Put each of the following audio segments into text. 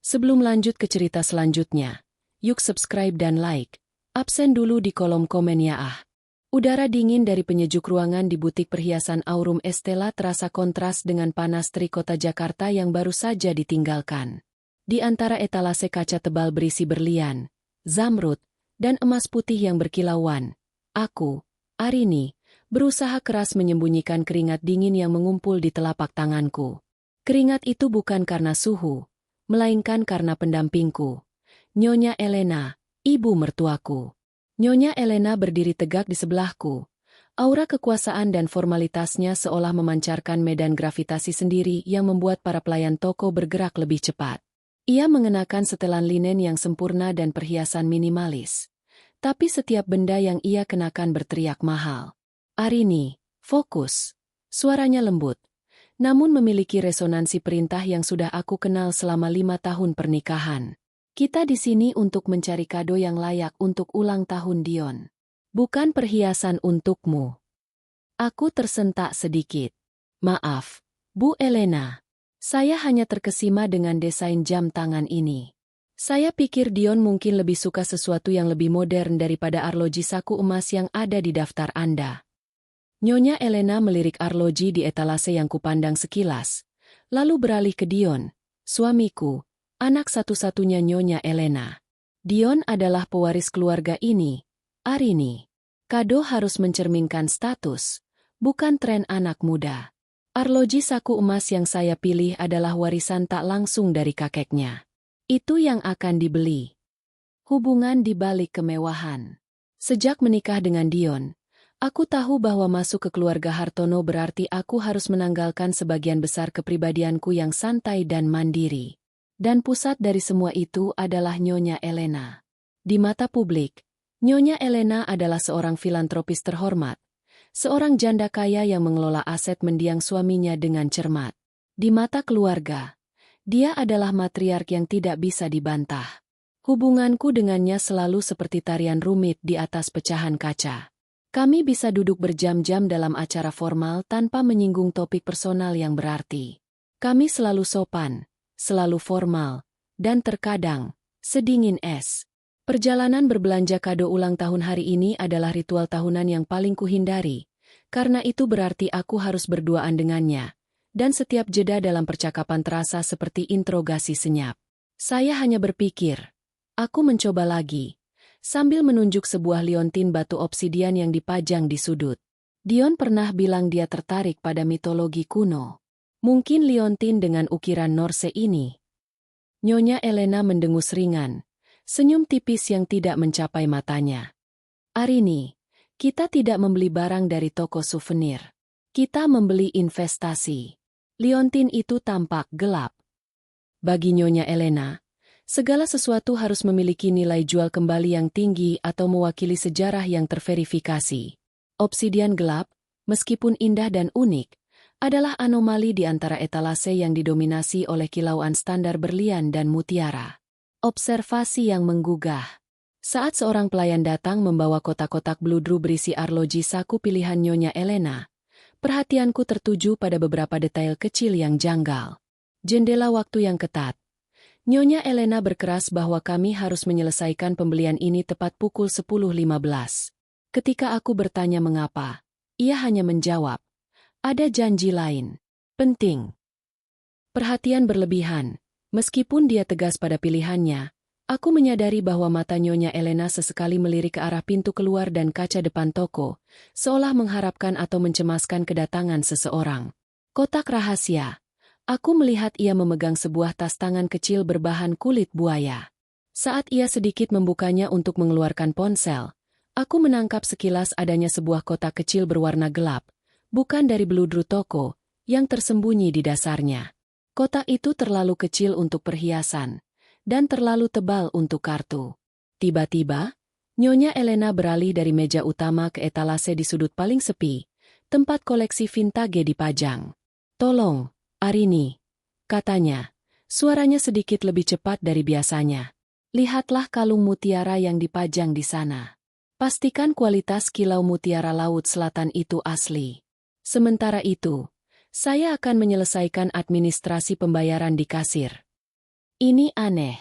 Sebelum lanjut ke cerita selanjutnya, yuk subscribe dan like. Absen dulu di kolom komen ya ah. Udara dingin dari penyejuk ruangan di butik perhiasan Aurum Estela terasa kontras dengan panas terik kota Jakarta yang baru saja ditinggalkan. Di antara etalase kaca tebal berisi berlian, zamrud, dan emas putih yang berkilauan, aku, Arini, berusaha keras menyembunyikan keringat dingin yang mengumpul di telapak tanganku. Keringat itu bukan karena suhu, melainkan karena pendampingku, Nyonya Elena, ibu mertuaku. Nyonya Elena berdiri tegak di sebelahku. Aura kekuasaan dan formalitasnya seolah memancarkan medan gravitasi sendiri yang membuat para pelayan toko bergerak lebih cepat. Ia mengenakan setelan linen yang sempurna dan perhiasan minimalis. Tapi setiap benda yang ia kenakan berteriak mahal. Arini, fokus. Suaranya lembut, namun memiliki resonansi perintah yang sudah aku kenal selama 5 tahun pernikahan. Kita di sini untuk mencari kado yang layak untuk ulang tahun Dion. Bukan perhiasan untukmu. Aku tersentak sedikit. Maaf, Bu Elena. Saya hanya terkesima dengan desain jam tangan ini. Saya pikir Dion mungkin lebih suka sesuatu yang lebih modern daripada arloji saku emas yang ada di daftar Anda. Nyonya Elena melirik arloji di etalase yang kupandang sekilas, lalu beralih ke Dion, suamiku. Anak satu-satunya Nyonya Elena. Dion adalah pewaris keluarga ini, Arini. Kado harus mencerminkan status, bukan tren anak muda. Arloji saku emas yang saya pilih adalah warisan tak langsung dari kakeknya. Itu yang akan dibeli. Hubungan di balik kemewahan. Sejak menikah dengan Dion, aku tahu bahwa masuk ke keluarga Hartono berarti aku harus menanggalkan sebagian besar kepribadianku yang santai dan mandiri. Dan pusat dari semua itu adalah Nyonya Elena. Di mata publik, Nyonya Elena adalah seorang filantropis terhormat, seorang janda kaya yang mengelola aset mendiang suaminya dengan cermat. Di mata keluarga, dia adalah matriark yang tidak bisa dibantah. Hubunganku dengannya selalu seperti tarian rumit di atas pecahan kaca. Kami bisa duduk berjam-jam dalam acara formal tanpa menyinggung topik personal yang berarti. Kami selalu sopan, selalu formal, dan terkadang, sedingin es. Perjalanan berbelanja kado ulang tahun hari ini adalah ritual tahunan yang paling kuhindari, karena itu berarti aku harus berduaan dengannya, dan setiap jeda dalam percakapan terasa seperti interogasi senyap. Saya hanya berpikir, aku mencoba lagi, sambil menunjuk sebuah liontin batu obsidian yang dipajang di sudut. Dion pernah bilang dia tertarik pada mitologi kuno. Mungkin liontin dengan ukiran Norse ini. Nyonya Elena mendengus ringan, senyum tipis yang tidak mencapai matanya. Arini, kita tidak membeli barang dari toko souvenir. Kita membeli investasi. Liontin itu tampak gelap. Bagi Nyonya Elena, segala sesuatu harus memiliki nilai jual kembali yang tinggi atau mewakili sejarah yang terverifikasi. Obsidian gelap, meskipun indah dan unik, adalah anomali di antara etalase yang didominasi oleh kilauan standar berlian dan mutiara. Observasi yang menggugah. Saat seorang pelayan datang membawa kotak-kotak bludru berisi arloji saku pilihan Nyonya Elena, perhatianku tertuju pada beberapa detail kecil yang janggal. Jendela waktu yang ketat. Nyonya Elena berkeras bahwa kami harus menyelesaikan pembelian ini tepat pukul 10.15. Ketika aku bertanya mengapa, ia hanya menjawab, ada janji lain. Penting. Perhatian berlebihan. Meskipun dia tegas pada pilihannya, aku menyadari bahwa mata Nyonya Elena sesekali melirik ke arah pintu keluar dan kaca depan toko, seolah mengharapkan atau mencemaskan kedatangan seseorang. Kotak rahasia. Aku melihat ia memegang sebuah tas tangan kecil berbahan kulit buaya. Saat ia sedikit membukanya untuk mengeluarkan ponsel, aku menangkap sekilas adanya sebuah kotak kecil berwarna gelap, bukan dari bludru toko, yang tersembunyi di dasarnya. Kotak itu terlalu kecil untuk perhiasan, dan terlalu tebal untuk kartu. Tiba-tiba, Nyonya Elena beralih dari meja utama ke etalase di sudut paling sepi, tempat koleksi vintage dipajang. Tolong, Arini, katanya, suaranya sedikit lebih cepat dari biasanya. Lihatlah kalung mutiara yang dipajang di sana. Pastikan kualitas kilau mutiara laut selatan itu asli. Sementara itu, saya akan menyelesaikan administrasi pembayaran di kasir. Ini aneh.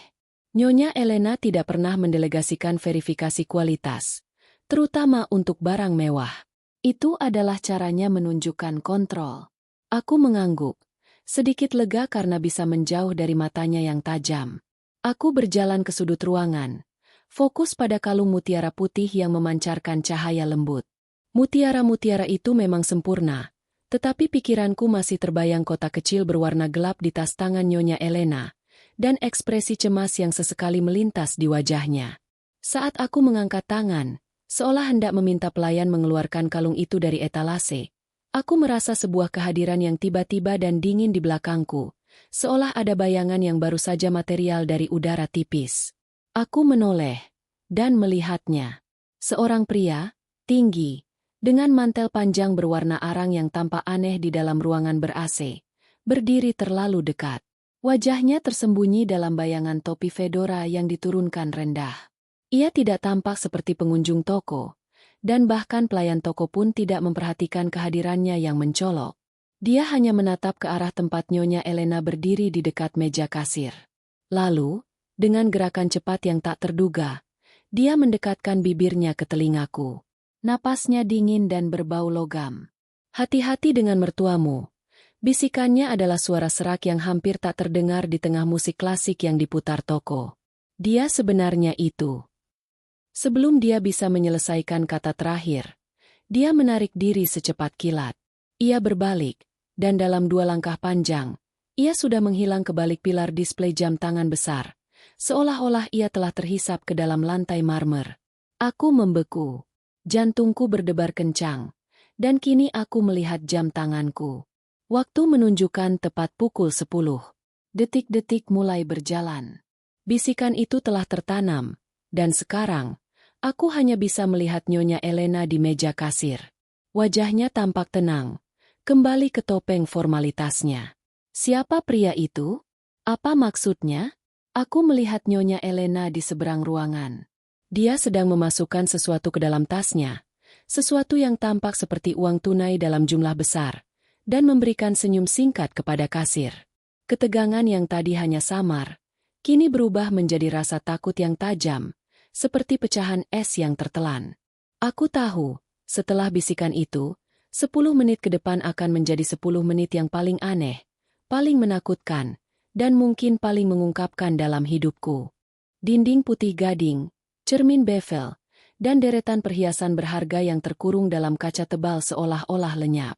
Nyonya Elena tidak pernah mendelegasikan verifikasi kualitas, terutama untuk barang mewah. Itu adalah caranya menunjukkan kontrol. Aku mengangguk, sedikit lega karena bisa menjauh dari matanya yang tajam. Aku berjalan ke sudut ruangan, fokus pada kalung mutiara putih yang memancarkan cahaya lembut. Mutiara-mutiara itu memang sempurna, tetapi pikiranku masih terbayang kotak kecil berwarna gelap di tas tangan Nyonya Elena, dan ekspresi cemas yang sesekali melintas di wajahnya. Saat aku mengangkat tangan, seolah hendak meminta pelayan mengeluarkan kalung itu dari etalase, aku merasa sebuah kehadiran yang tiba-tiba dan dingin di belakangku, seolah ada bayangan yang baru saja material dari udara tipis. Aku menoleh dan melihatnya. Seorang pria, tinggi, dengan mantel panjang berwarna arang yang tampak aneh di dalam ruangan ber-AC, berdiri terlalu dekat. Wajahnya tersembunyi dalam bayangan topi fedora yang diturunkan rendah. Ia tidak tampak seperti pengunjung toko, dan bahkan pelayan toko pun tidak memperhatikan kehadirannya yang mencolok. Dia hanya menatap ke arah tempat Nyonya Elena berdiri di dekat meja kasir. Lalu, dengan gerakan cepat yang tak terduga, dia mendekatkan bibirnya ke telingaku. Napasnya dingin dan berbau logam. "Hati-hati dengan mertuamu." Bisikannya adalah suara serak yang hampir tak terdengar di tengah musik klasik yang diputar toko. Dia sebenarnya itu. Sebelum dia bisa menyelesaikan kata terakhir, dia menarik diri secepat kilat. Ia berbalik, dan dalam 2 langkah panjang, ia sudah menghilang ke balik pilar display jam tangan besar, seolah-olah ia telah terhisap ke dalam lantai marmer. Aku membeku. Jantungku berdebar kencang, dan kini aku melihat jam tanganku. Waktu menunjukkan tepat pukul 10. Detik-detik mulai berjalan. Bisikan itu telah tertanam, dan sekarang, aku hanya bisa melihat Nyonya Elena di meja kasir. Wajahnya tampak tenang, kembali ke topeng formalitasnya. Siapa pria itu? Apa maksudnya? Aku melihat Nyonya Elena di seberang ruangan. Dia sedang memasukkan sesuatu ke dalam tasnya, sesuatu yang tampak seperti uang tunai dalam jumlah besar, dan memberikan senyum singkat kepada kasir. Ketegangan yang tadi hanya samar, kini berubah menjadi rasa takut yang tajam, seperti pecahan es yang tertelan. Aku tahu, setelah bisikan itu, 10 menit ke depan akan menjadi 10 menit yang paling aneh, paling menakutkan, dan mungkin paling mengungkapkan dalam hidupku. Dinding putih gading, cermin bevel, dan deretan perhiasan berharga yang terkurung dalam kaca tebal seolah-olah lenyap.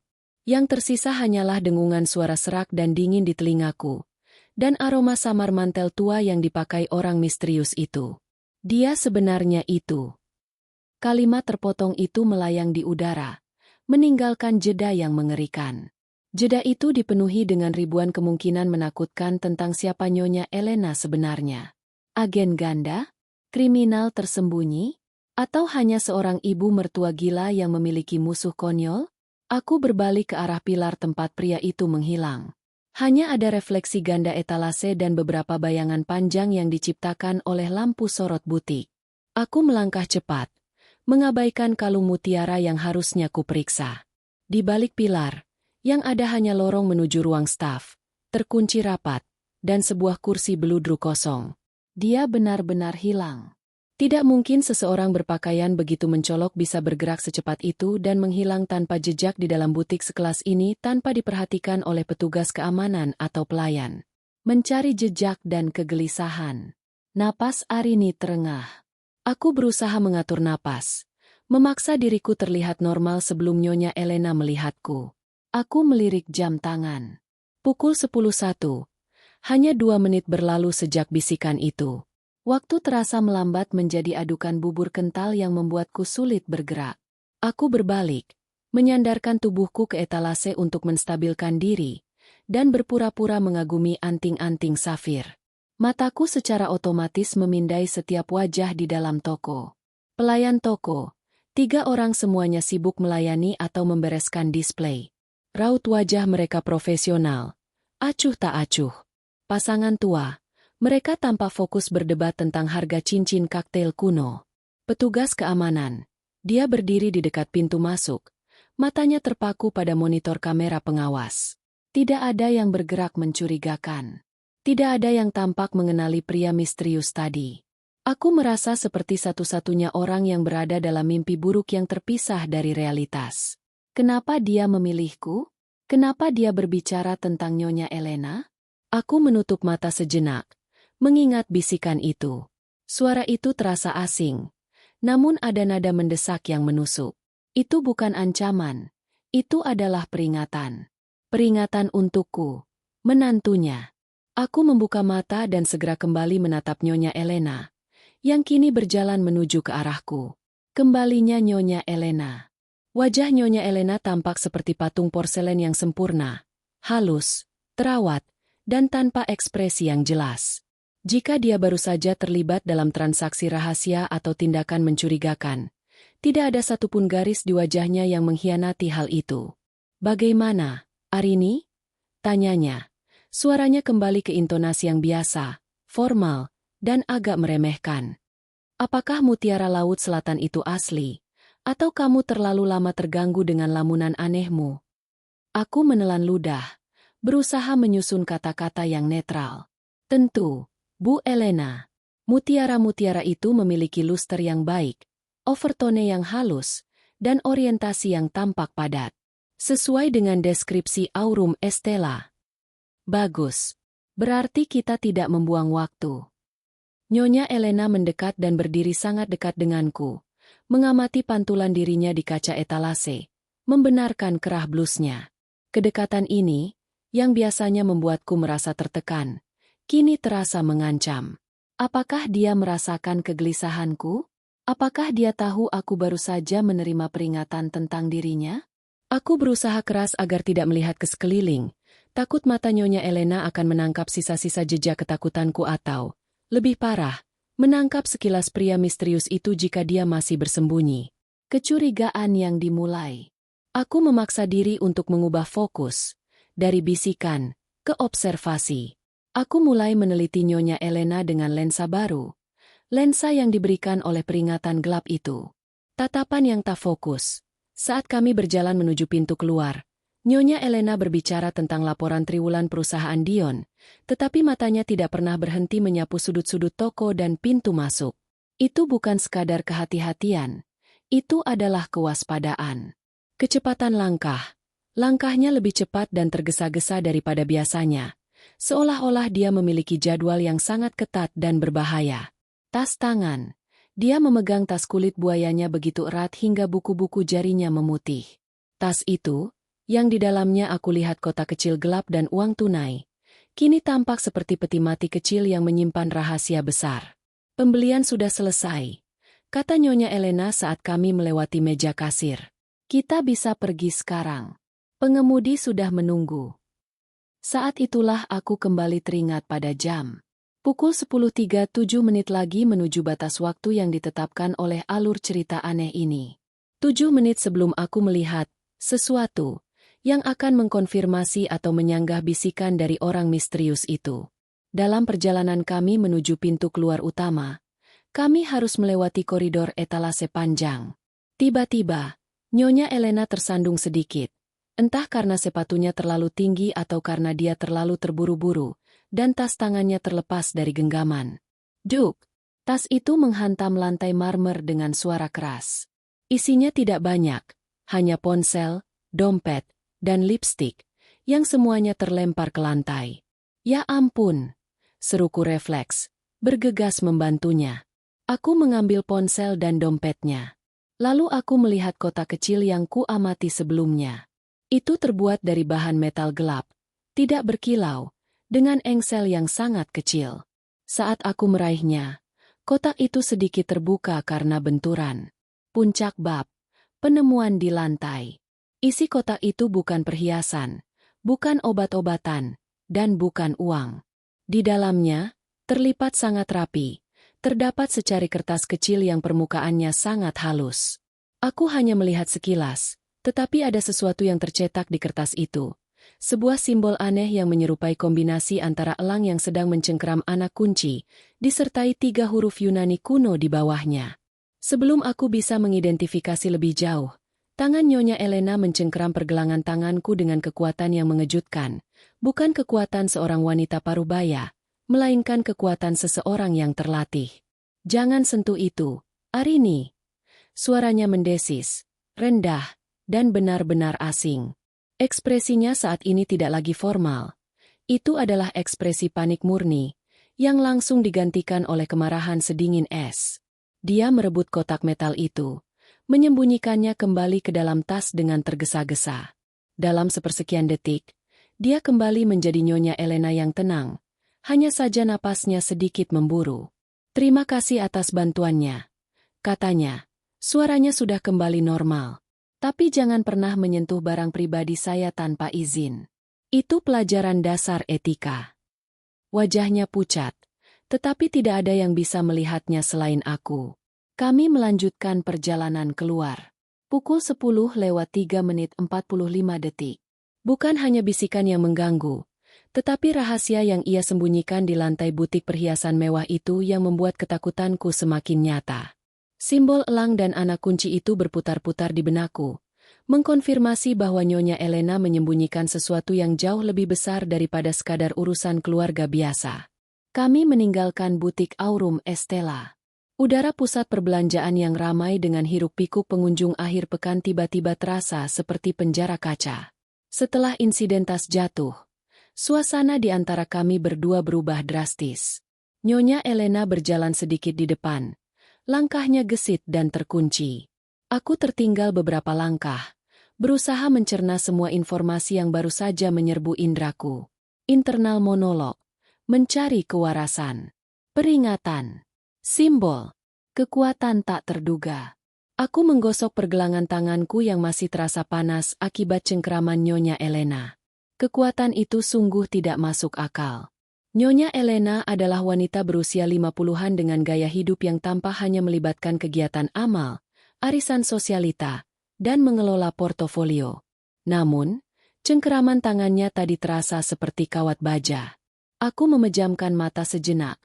Yang tersisa hanyalah dengungan suara serak dan dingin di telingaku, dan aroma samar mantel tua yang dipakai orang misterius itu. Dia sebenarnya itu. Kalimat terpotong itu melayang di udara, meninggalkan jeda yang mengerikan. Jeda itu dipenuhi dengan ribuan kemungkinan menakutkan tentang siapa Nyonya Elena sebenarnya. Agen ganda? Kriminal tersembunyi? Atau hanya seorang ibu mertua gila yang memiliki musuh konyol? Aku berbalik ke arah pilar tempat pria itu menghilang. Hanya ada refleksi ganda etalase dan beberapa bayangan panjang yang diciptakan oleh lampu sorot butik. Aku melangkah cepat, mengabaikan kalung mutiara yang harusnya kuperiksa. Di balik pilar, yang ada hanya lorong menuju ruang staf, terkunci rapat, dan sebuah kursi beludru kosong. Dia benar-benar hilang. Tidak mungkin seseorang berpakaian begitu mencolok bisa bergerak secepat itu dan menghilang tanpa jejak di dalam butik sekelas ini tanpa diperhatikan oleh petugas keamanan atau pelayan. Mencari jejak dan kegelisahan. Napas Arini terengah. Aku berusaha mengatur napas, memaksa diriku terlihat normal sebelum Nyonya Elena melihatku. Aku melirik jam tangan. Pukul 10.01. Hanya 2 menit berlalu sejak bisikan itu. Waktu terasa melambat menjadi adukan bubur kental yang membuatku sulit bergerak. Aku berbalik, menyandarkan tubuhku ke etalase untuk menstabilkan diri, dan berpura-pura mengagumi anting-anting safir. Mataku secara otomatis memindai setiap wajah di dalam toko. Pelayan toko, 3 orang semuanya sibuk melayani atau membereskan display. Raut wajah mereka profesional, acuh tak acuh. Pasangan tua. Mereka tampak fokus berdebat tentang harga cincin kaktail kuno. Petugas keamanan. Dia berdiri di dekat pintu masuk. Matanya terpaku pada monitor kamera pengawas. Tidak ada yang bergerak mencurigakan. Tidak ada yang tampak mengenali pria misterius tadi. Aku merasa seperti satu-satunya orang yang berada dalam mimpi buruk yang terpisah dari realitas. Kenapa dia memilihku? Kenapa dia berbicara tentang Nyonya Elena? Aku menutup mata sejenak, mengingat bisikan itu. Suara itu terasa asing, namun ada nada mendesak yang menusuk. Itu bukan ancaman, itu adalah peringatan. Peringatan untukku, menantunya. Aku membuka mata dan segera kembali menatap Nyonya Elena, yang kini berjalan menuju ke arahku. Kembalinya Nyonya Elena. Wajah Nyonya Elena tampak seperti patung porselen yang sempurna, halus, terawat, dan tanpa ekspresi yang jelas. Jika dia baru saja terlibat dalam transaksi rahasia atau tindakan mencurigakan, tidak ada satupun garis di wajahnya yang mengkhianati hal itu. "Bagaimana, Arini?" tanyanya. Suaranya kembali ke intonasi yang biasa, formal, dan agak meremehkan. "Apakah mutiara Laut Selatan itu asli? Atau kamu terlalu lama terganggu dengan lamunan anehmu?" Aku menelan ludah, berusaha menyusun kata-kata yang netral. "Tentu, Bu Elena. Mutiara-mutiara itu memiliki luster yang baik, overtone yang halus, dan orientasi yang tampak padat. Sesuai dengan deskripsi Aurum Estella." "Bagus. Berarti kita tidak membuang waktu." Nyonya Elena mendekat dan berdiri sangat dekat denganku, mengamati pantulan dirinya di kaca etalase, membenarkan kerah blusnya. Kedekatan ini, yang biasanya membuatku merasa tertekan, kini terasa mengancam. Apakah dia merasakan kegelisahanku? Apakah dia tahu aku baru saja menerima peringatan tentang dirinya? Aku berusaha keras agar tidak melihat ke sekeliling, takut mata Nyonya Elena akan menangkap sisa-sisa jejak ketakutanku atau, lebih parah, menangkap sekilas pria misterius itu jika dia masih bersembunyi. Kecurigaan yang dimulai. Aku memaksa diri untuk mengubah fokus, dari bisikan, ke observasi. Aku mulai meneliti Nyonya Elena dengan lensa baru. Lensa yang diberikan oleh peringatan gelap itu. Tatapan yang tak fokus. Saat kami berjalan menuju pintu keluar, Nyonya Elena berbicara tentang laporan triwulan perusahaan Dion, tetapi matanya tidak pernah berhenti menyapu sudut-sudut toko dan pintu masuk. Itu bukan sekadar kehati-hatian, itu adalah kewaspadaan. Kecepatan langkah. Langkahnya lebih cepat dan tergesa-gesa daripada biasanya, seolah-olah dia memiliki jadwal yang sangat ketat dan berbahaya. Tas tangan. Dia memegang tas kulit buayanya begitu erat hingga buku-buku jarinya memutih. Tas itu, yang di dalamnya aku lihat kotak kecil gelap dan uang tunai, kini tampak seperti peti mati kecil yang menyimpan rahasia besar. "Pembelian sudah selesai," kata Nyonya Elena saat kami melewati meja kasir. "Kita bisa pergi sekarang. Pengemudi sudah menunggu." Saat itulah aku kembali teringat pada jam. Pukul 10.37 lagi menuju batas waktu yang ditetapkan oleh alur cerita aneh ini. 7 menit sebelum aku melihat sesuatu yang akan mengkonfirmasi atau menyanggah bisikan dari orang misterius itu. Dalam perjalanan kami menuju pintu keluar utama, kami harus melewati koridor etalase panjang. Tiba-tiba, Nyonya Elena tersandung sedikit, entah karena sepatunya terlalu tinggi atau karena dia terlalu terburu-buru, dan tas tangannya terlepas dari genggaman. Duk! Tas itu menghantam lantai marmer dengan suara keras. Isinya tidak banyak, hanya ponsel, dompet, dan lipstik, yang semuanya terlempar ke lantai. "Ya ampun!" seruku refleks, bergegas membantunya. Aku mengambil ponsel dan dompetnya. Lalu aku melihat kotak kecil yang kuamati sebelumnya. Itu terbuat dari bahan metal gelap, tidak berkilau, dengan engsel yang sangat kecil. Saat aku meraihnya, kotak itu sedikit terbuka karena benturan. Puncak bab, penemuan di lantai. Isi kotak itu bukan perhiasan, bukan obat-obatan, dan bukan uang. Di dalamnya, terlipat sangat rapi, terdapat secari kertas kecil yang permukaannya sangat halus. Aku hanya melihat sekilas, tetapi ada sesuatu yang tercetak di kertas itu. Sebuah simbol aneh yang menyerupai kombinasi antara elang yang sedang mencengkeram anak kunci, disertai 3 huruf Yunani kuno di bawahnya. Sebelum aku bisa mengidentifikasi lebih jauh, tangan Nyonya Elena mencengkeram pergelangan tanganku dengan kekuatan yang mengejutkan, bukan kekuatan seorang wanita parubaya, melainkan kekuatan seseorang yang terlatih. Jangan sentuh itu, Arini. Suaranya mendesis, rendah, dan benar-benar asing. Ekspresinya saat ini tidak lagi formal. Itu adalah ekspresi panik murni, yang langsung digantikan oleh kemarahan sedingin es. Dia merebut kotak metal itu, menyembunyikannya kembali ke dalam tas dengan tergesa-gesa. Dalam sepersekian detik, dia kembali menjadi Nyonya Elena yang tenang, hanya saja napasnya sedikit memburu. "Terima kasih atas bantuannya," katanya. Suaranya sudah kembali normal. "Tapi jangan pernah menyentuh barang pribadi saya tanpa izin. Itu pelajaran dasar etika." Wajahnya pucat, tetapi tidak ada yang bisa melihatnya selain aku. Kami melanjutkan perjalanan keluar. Pukul 10:03:45. Bukan hanya bisikan yang mengganggu, tetapi rahasia yang ia sembunyikan di lantai butik perhiasan mewah itu yang membuat ketakutanku semakin nyata. Simbol elang dan anak kunci itu berputar-putar di benakku, mengkonfirmasi bahwa Nyonya Elena menyembunyikan sesuatu yang jauh lebih besar daripada sekadar urusan keluarga biasa. Kami meninggalkan butik Aurum Estela. Udara pusat perbelanjaan yang ramai dengan hiruk-pikuk pengunjung akhir pekan tiba-tiba terasa seperti penjara kaca. Setelah insiden tas jatuh, suasana di antara kami berdua berubah drastis. Nyonya Elena berjalan sedikit di depan. Langkahnya gesit dan terkunci. Aku tertinggal beberapa langkah, berusaha mencerna semua informasi yang baru saja menyerbu indraku. Internal monolog, mencari kewarasan, peringatan, simbol, kekuatan tak terduga. Aku menggosok pergelangan tanganku yang masih terasa panas akibat cengkeraman Nyonya Elena. Kekuatan itu sungguh tidak masuk akal. Nyonya Elena adalah wanita berusia 50-an dengan gaya hidup yang tampak hanya melibatkan kegiatan amal, arisan sosialita, dan mengelola portofolio. Namun, cengkeraman tangannya tadi terasa seperti kawat baja. Aku memejamkan mata sejenak,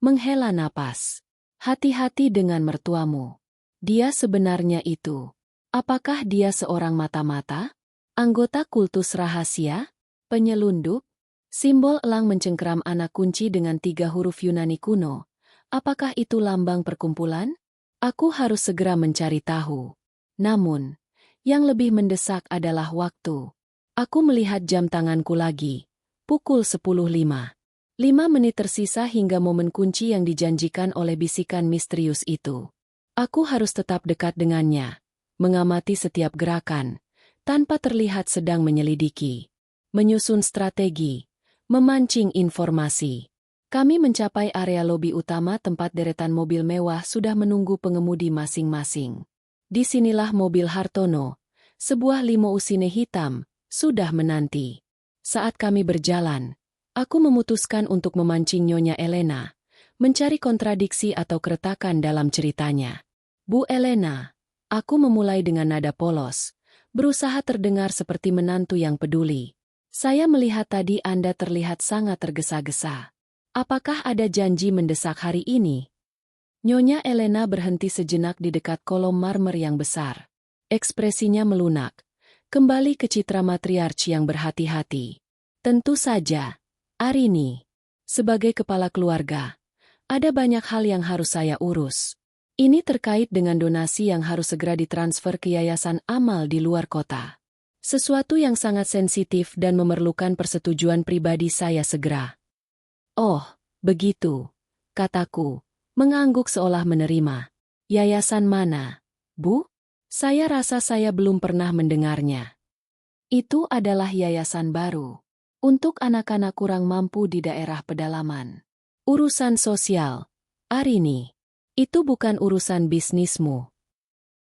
menghela napas. "Hati-hati dengan mertuamu. Dia sebenarnya itu. Apakah dia seorang mata-mata? Anggota kultus rahasia? Penyelundup?" Simbol elang mencengkeram anak kunci dengan 3 huruf Yunani kuno. Apakah itu lambang perkumpulan? Aku harus segera mencari tahu. Namun, yang lebih mendesak adalah waktu. Aku melihat jam tanganku lagi. Pukul 10:05. 5 menit tersisa hingga momen kunci yang dijanjikan oleh bisikan misterius itu. Aku harus tetap dekat dengannya, mengamati setiap gerakan, tanpa terlihat sedang menyelidiki. Menyusun strategi, memancing informasi. Kami mencapai area lobi utama tempat deretan mobil mewah sudah menunggu pengemudi masing-masing. Disinilah mobil Hartono, sebuah limousine hitam, sudah menanti. Saat kami berjalan, aku memutuskan untuk memancing Nyonya Elena, mencari kontradiksi atau keretakan dalam ceritanya. "Bu Elena," aku memulai dengan nada polos, berusaha terdengar seperti menantu yang peduli. "Saya melihat tadi Anda terlihat sangat tergesa-gesa. Apakah ada janji mendesak hari ini?" Nyonya Elena berhenti sejenak di dekat kolom marmer yang besar. Ekspresinya melunak, kembali ke citra matriarki yang berhati-hati. "Tentu saja, Arini. Sebagai kepala keluarga, ada banyak hal yang harus saya urus. Ini terkait dengan donasi yang harus segera ditransfer ke yayasan amal di luar kota. Sesuatu yang sangat sensitif dan memerlukan persetujuan pribadi saya segera." "Oh, begitu," kataku, mengangguk seolah menerima. "Yayasan mana, Bu? Saya rasa saya belum pernah mendengarnya." "Itu adalah yayasan baru untuk anak-anak kurang mampu di daerah pedalaman. Urusan sosial, Arini. Itu bukan urusan bisnismu."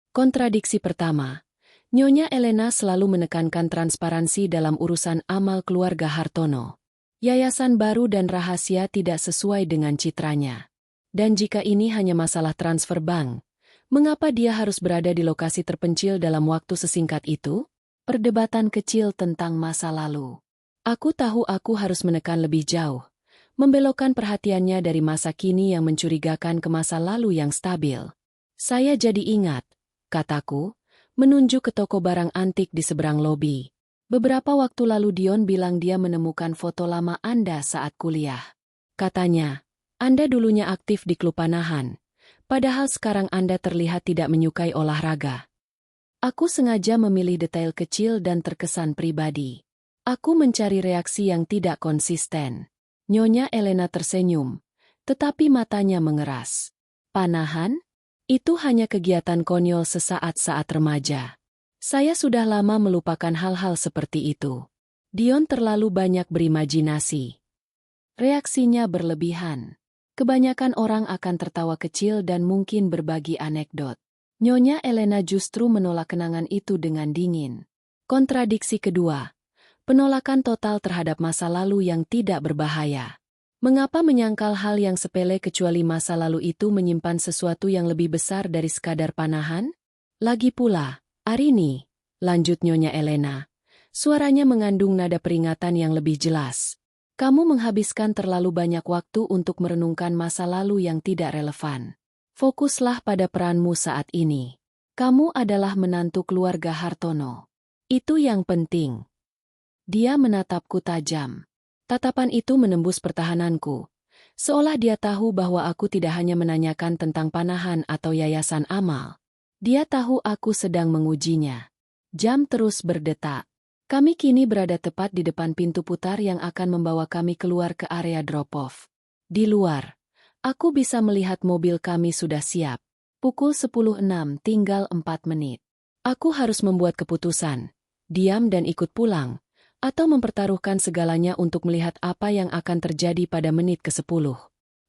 Kontradiksi pertama. Nyonya Elena selalu menekankan transparansi dalam urusan amal keluarga Hartono. Yayasan baru dan rahasia tidak sesuai dengan citranya. Dan jika ini hanya masalah transfer bank, mengapa dia harus berada di lokasi terpencil dalam waktu sesingkat itu? Perdebatan kecil tentang masa lalu. Aku tahu aku harus menekan lebih jauh, membelokkan perhatiannya dari masa kini yang mencurigakan ke masa lalu yang stabil. "Saya jadi ingat," kataku, menunjuk ke toko barang antik di seberang lobi. Beberapa waktu lalu Dion bilang dia menemukan foto lama Anda saat kuliah. Katanya, Anda dulunya aktif di klub panahan, padahal sekarang Anda terlihat tidak menyukai olahraga. Aku sengaja memilih detail kecil dan terkesan pribadi. Aku mencari reaksi yang tidak konsisten. Nyonya Elena tersenyum, tetapi matanya mengeras. Panahan? Itu hanya kegiatan konyol sesaat saat remaja. Saya sudah lama melupakan hal-hal seperti itu. Dion terlalu banyak berimajinasi. Reaksinya berlebihan. Kebanyakan orang akan tertawa kecil dan mungkin berbagi anekdot. Nyonya Elena justru menolak kenangan itu dengan dingin. Kontradiksi kedua. Penolakan total terhadap masa lalu yang tidak berbahaya. Mengapa menyangkal hal yang sepele kecuali masa lalu itu menyimpan sesuatu yang lebih besar dari sekadar panahan? Lagi pula, Arini, lanjut Nyonya Elena. Suaranya mengandung nada peringatan yang lebih jelas. Kamu menghabiskan terlalu banyak waktu untuk merenungkan masa lalu yang tidak relevan. Fokuslah pada peranmu saat ini. Kamu adalah menantu keluarga Hartono. Itu yang penting. Dia menatapku tajam. Tatapan itu menembus pertahananku. Seolah dia tahu bahwa aku tidak hanya menanyakan tentang panahan atau yayasan amal. Dia tahu aku sedang mengujinya. Jam terus berdetak. Kami kini berada tepat di depan pintu putar yang akan membawa kami keluar ke area drop-off. Di luar, aku bisa melihat mobil kami sudah siap. Pukul 10.06 tinggal 4 menit. Aku harus membuat keputusan. Diam dan ikut pulang. Atau mempertaruhkan segalanya untuk melihat apa yang akan terjadi pada menit ke-10.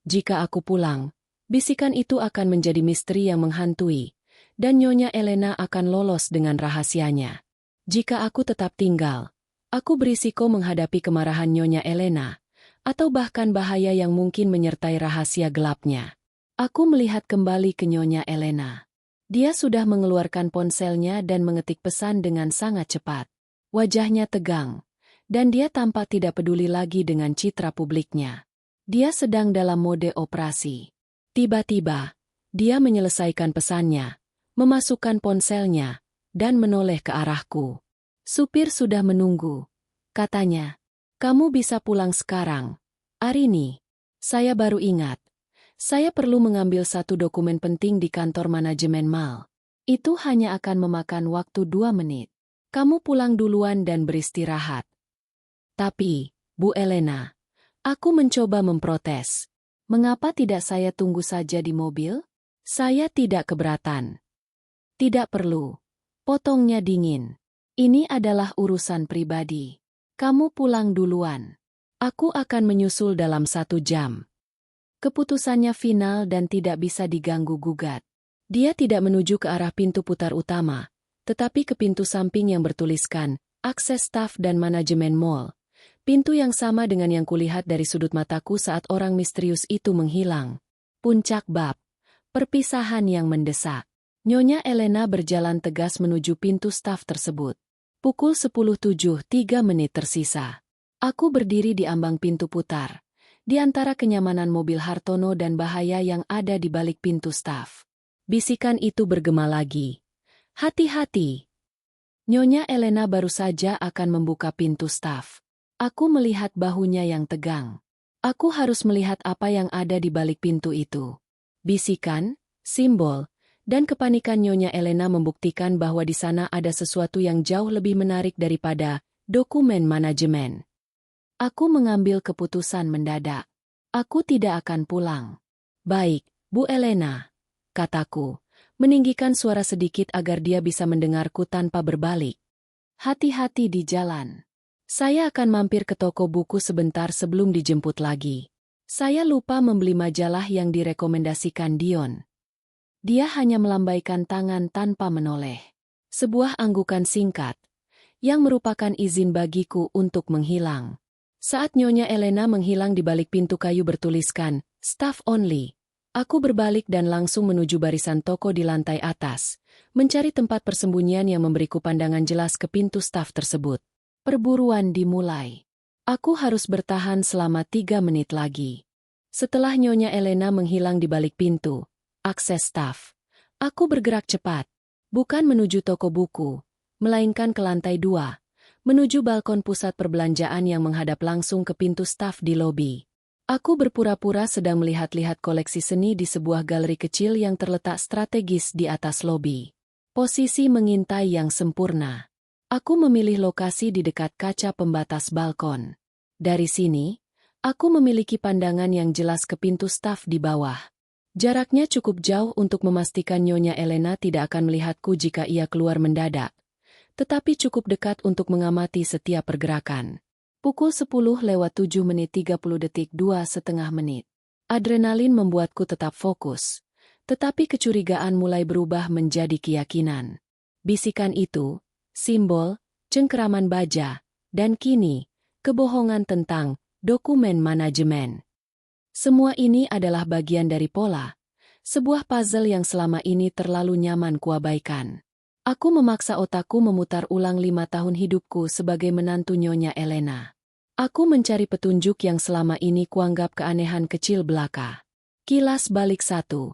Jika aku pulang, bisikan itu akan menjadi misteri yang menghantui. Dan Nyonya Elena akan lolos dengan rahasianya. Jika aku tetap tinggal, aku berisiko menghadapi kemarahan Nyonya Elena, atau bahkan bahaya yang mungkin menyertai rahasia gelapnya. Aku melihat kembali ke Nyonya Elena. Dia sudah mengeluarkan ponselnya dan mengetik pesan dengan sangat cepat. Wajahnya tegang, dan dia tampak tidak peduli lagi dengan citra publiknya. Dia sedang dalam mode operasi. Tiba-tiba, dia menyelesaikan pesannya, memasukkan ponselnya, dan menoleh ke arahku. Supir sudah menunggu. Katanya, kamu bisa pulang sekarang. Arini, saya baru ingat. Saya perlu mengambil satu dokumen penting di kantor manajemen mal. Itu hanya akan memakan waktu 2 menit. Kamu pulang duluan dan beristirahat. Tapi, Bu Elena, aku mencoba memprotes. Mengapa tidak saya tunggu saja di mobil? Saya tidak keberatan. Tidak perlu. Potongnya dingin. Ini adalah urusan pribadi. Kamu pulang duluan. Aku akan menyusul dalam 1 jam. Keputusannya final dan tidak bisa diganggu-gugat. Dia tidak menuju ke arah pintu putar utama, tetapi ke pintu samping yang bertuliskan, akses staf dan manajemen mall. Pintu yang sama dengan yang kulihat dari sudut mataku saat orang misterius itu menghilang. Puncak bab. Perpisahan yang mendesak. Nyonya Elena berjalan tegas menuju pintu staf tersebut. Pukul 10.07, 3 menit tersisa. Aku berdiri di ambang pintu putar, di antara kenyamanan mobil Hartono dan bahaya yang ada di balik pintu staf. Bisikan itu bergema lagi. Hati-hati. Nyonya Elena baru saja akan membuka pintu staf. Aku melihat bahunya yang tegang. Aku harus melihat apa yang ada di balik pintu itu. Bisikan, simbol, dan kepanikan Nyonya Elena membuktikan bahwa di sana ada sesuatu yang jauh lebih menarik daripada dokumen manajemen. Aku mengambil keputusan mendadak. Aku tidak akan pulang. Baik, Bu Elena, kataku, meninggikan suara sedikit agar dia bisa mendengarku tanpa berbalik. Hati-hati di jalan. Saya akan mampir ke toko buku sebentar sebelum dijemput lagi. Saya lupa membeli majalah yang direkomendasikan Dion. Dia hanya melambaikan tangan tanpa menoleh. Sebuah anggukan singkat, yang merupakan izin bagiku untuk menghilang. Saat Nyonya Elena menghilang di balik pintu kayu bertuliskan, staff only, aku berbalik dan langsung menuju barisan toko di lantai atas, mencari tempat persembunyian yang memberiku pandangan jelas ke pintu staff tersebut. Perburuan dimulai. Aku harus bertahan selama 3 menit lagi. Setelah Nyonya Elena menghilang di balik pintu, akses staf, aku bergerak cepat, bukan menuju toko buku, melainkan ke lantai 2, menuju balkon pusat perbelanjaan yang menghadap langsung ke pintu staf di lobi. Aku berpura-pura sedang melihat-lihat koleksi seni di sebuah galeri kecil yang terletak strategis di atas lobi. Posisi mengintai yang sempurna. Aku memilih lokasi di dekat kaca pembatas balkon. Dari sini, aku memiliki pandangan yang jelas ke pintu staf di bawah. Jaraknya cukup jauh untuk memastikan Nyonya Elena tidak akan melihatku jika ia keluar mendadak, tetapi cukup dekat untuk mengamati setiap pergerakan. Pukul 10:07:30 2,5 menit. Adrenalin membuatku tetap fokus, tetapi kecurigaan mulai berubah menjadi keyakinan. Bisikan itu, simbol, cengkeraman baja, dan kini, kebohongan tentang dokumen manajemen. Semua ini adalah bagian dari pola, sebuah puzzle yang selama ini terlalu nyaman kuabaikan. Aku memaksa otakku memutar ulang 5 tahun hidupku sebagai menantu Nyonya Elena. Aku mencari petunjuk yang selama ini kuanggap keanehan kecil belaka. Kilas balik 1.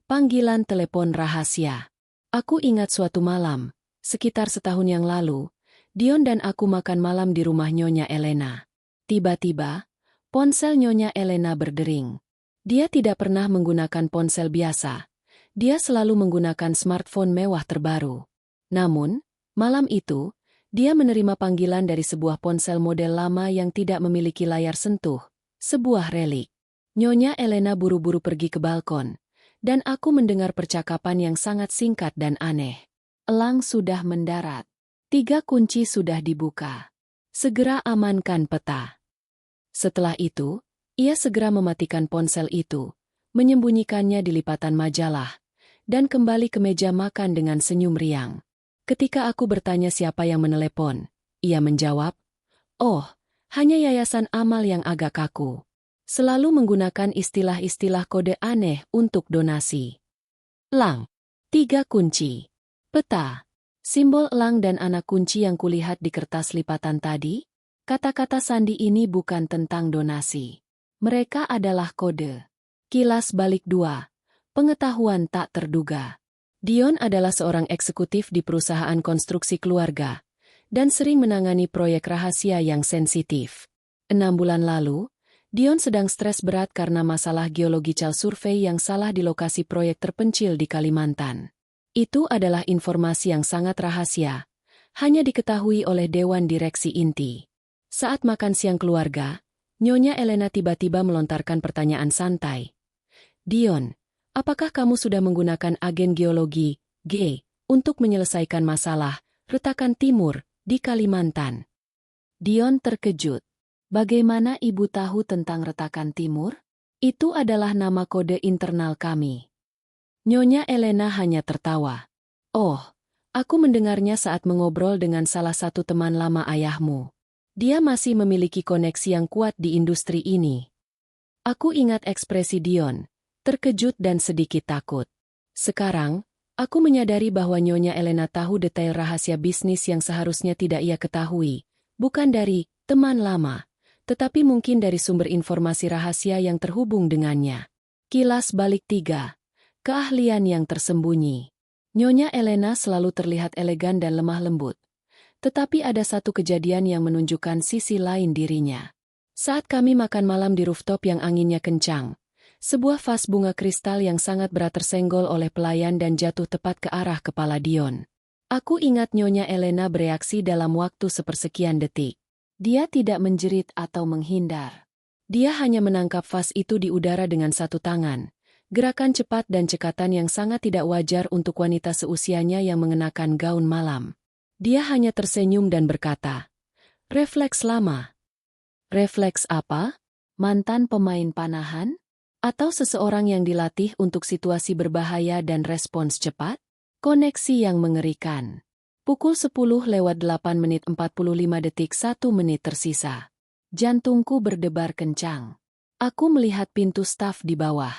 Panggilan telepon rahasia. Aku ingat suatu malam, sekitar setahun yang lalu, Dion dan aku makan malam di rumah Nyonya Elena. Tiba-tiba, ponsel Nyonya Elena berdering. Dia tidak pernah menggunakan ponsel biasa. Dia selalu menggunakan smartphone mewah terbaru. Namun, malam itu, dia menerima panggilan dari sebuah ponsel model lama yang tidak memiliki layar sentuh, sebuah relik. Nyonya Elena buru-buru pergi ke balkon, dan aku mendengar percakapan yang sangat singkat dan aneh. Elang sudah mendarat. 3 kunci sudah dibuka. Segera amankan peta. Setelah itu, ia segera mematikan ponsel itu, menyembunyikannya di lipatan majalah, dan kembali ke meja makan dengan senyum riang. Ketika aku bertanya siapa yang menelepon, ia menjawab, "Oh, hanya yayasan amal yang agak kaku. Selalu menggunakan istilah-istilah kode aneh untuk donasi." Elang. 3 kunci. Peta. Simbol elang dan anak kunci yang kulihat di kertas lipatan tadi. Kata-kata sandi ini bukan tentang donasi. Mereka adalah kode. Kilas balik 2. Pengetahuan tak terduga. Dion adalah seorang eksekutif di perusahaan konstruksi keluarga, dan sering menangani proyek rahasia yang sensitif. 6 bulan lalu, Dion sedang stres berat karena masalah geological survey yang salah di lokasi proyek terpencil di Kalimantan. Itu adalah informasi yang sangat rahasia, hanya diketahui oleh Dewan Direksi Inti. Saat makan siang keluarga, Nyonya Elena tiba-tiba melontarkan pertanyaan santai. "Dion, apakah kamu sudah menggunakan agen geologi, G, untuk menyelesaikan masalah retakan timur di Kalimantan?" Dion terkejut. "Bagaimana ibu tahu tentang retakan timur? Itu adalah nama kode internal kami." Nyonya Elena hanya tertawa. "Oh, aku mendengarnya saat mengobrol dengan salah satu teman lama ayahmu. Dia masih memiliki koneksi yang kuat di industri ini." Aku ingat ekspresi Dion, terkejut dan sedikit takut. Sekarang, aku menyadari bahwa Nyonya Elena tahu detail rahasia bisnis yang seharusnya tidak ia ketahui, bukan dari teman lama, tetapi mungkin dari sumber informasi rahasia yang terhubung dengannya. Kilas balik 3. Keahlian yang tersembunyi. Nyonya Elena selalu terlihat elegan dan lemah lembut. Tetapi ada satu kejadian yang menunjukkan sisi lain dirinya. Saat kami makan malam di rooftop yang anginnya kencang, sebuah vas bunga kristal yang sangat berat tersenggol oleh pelayan dan jatuh tepat ke arah kepala Dion. Aku ingat Nyonya Elena bereaksi dalam waktu sepersekian detik. Dia tidak menjerit atau menghindar. Dia hanya menangkap vas itu di udara dengan satu tangan. Gerakan cepat dan cekatan yang sangat tidak wajar untuk wanita seusianya yang mengenakan gaun malam. Dia hanya tersenyum dan berkata, "Refleks lama." Refleks apa? Mantan pemain panahan? Atau seseorang yang dilatih untuk situasi berbahaya dan respons cepat? Koneksi yang mengerikan. Pukul 10:08:45 1 menit tersisa. Jantungku berdebar kencang. Aku melihat pintu staf di bawah.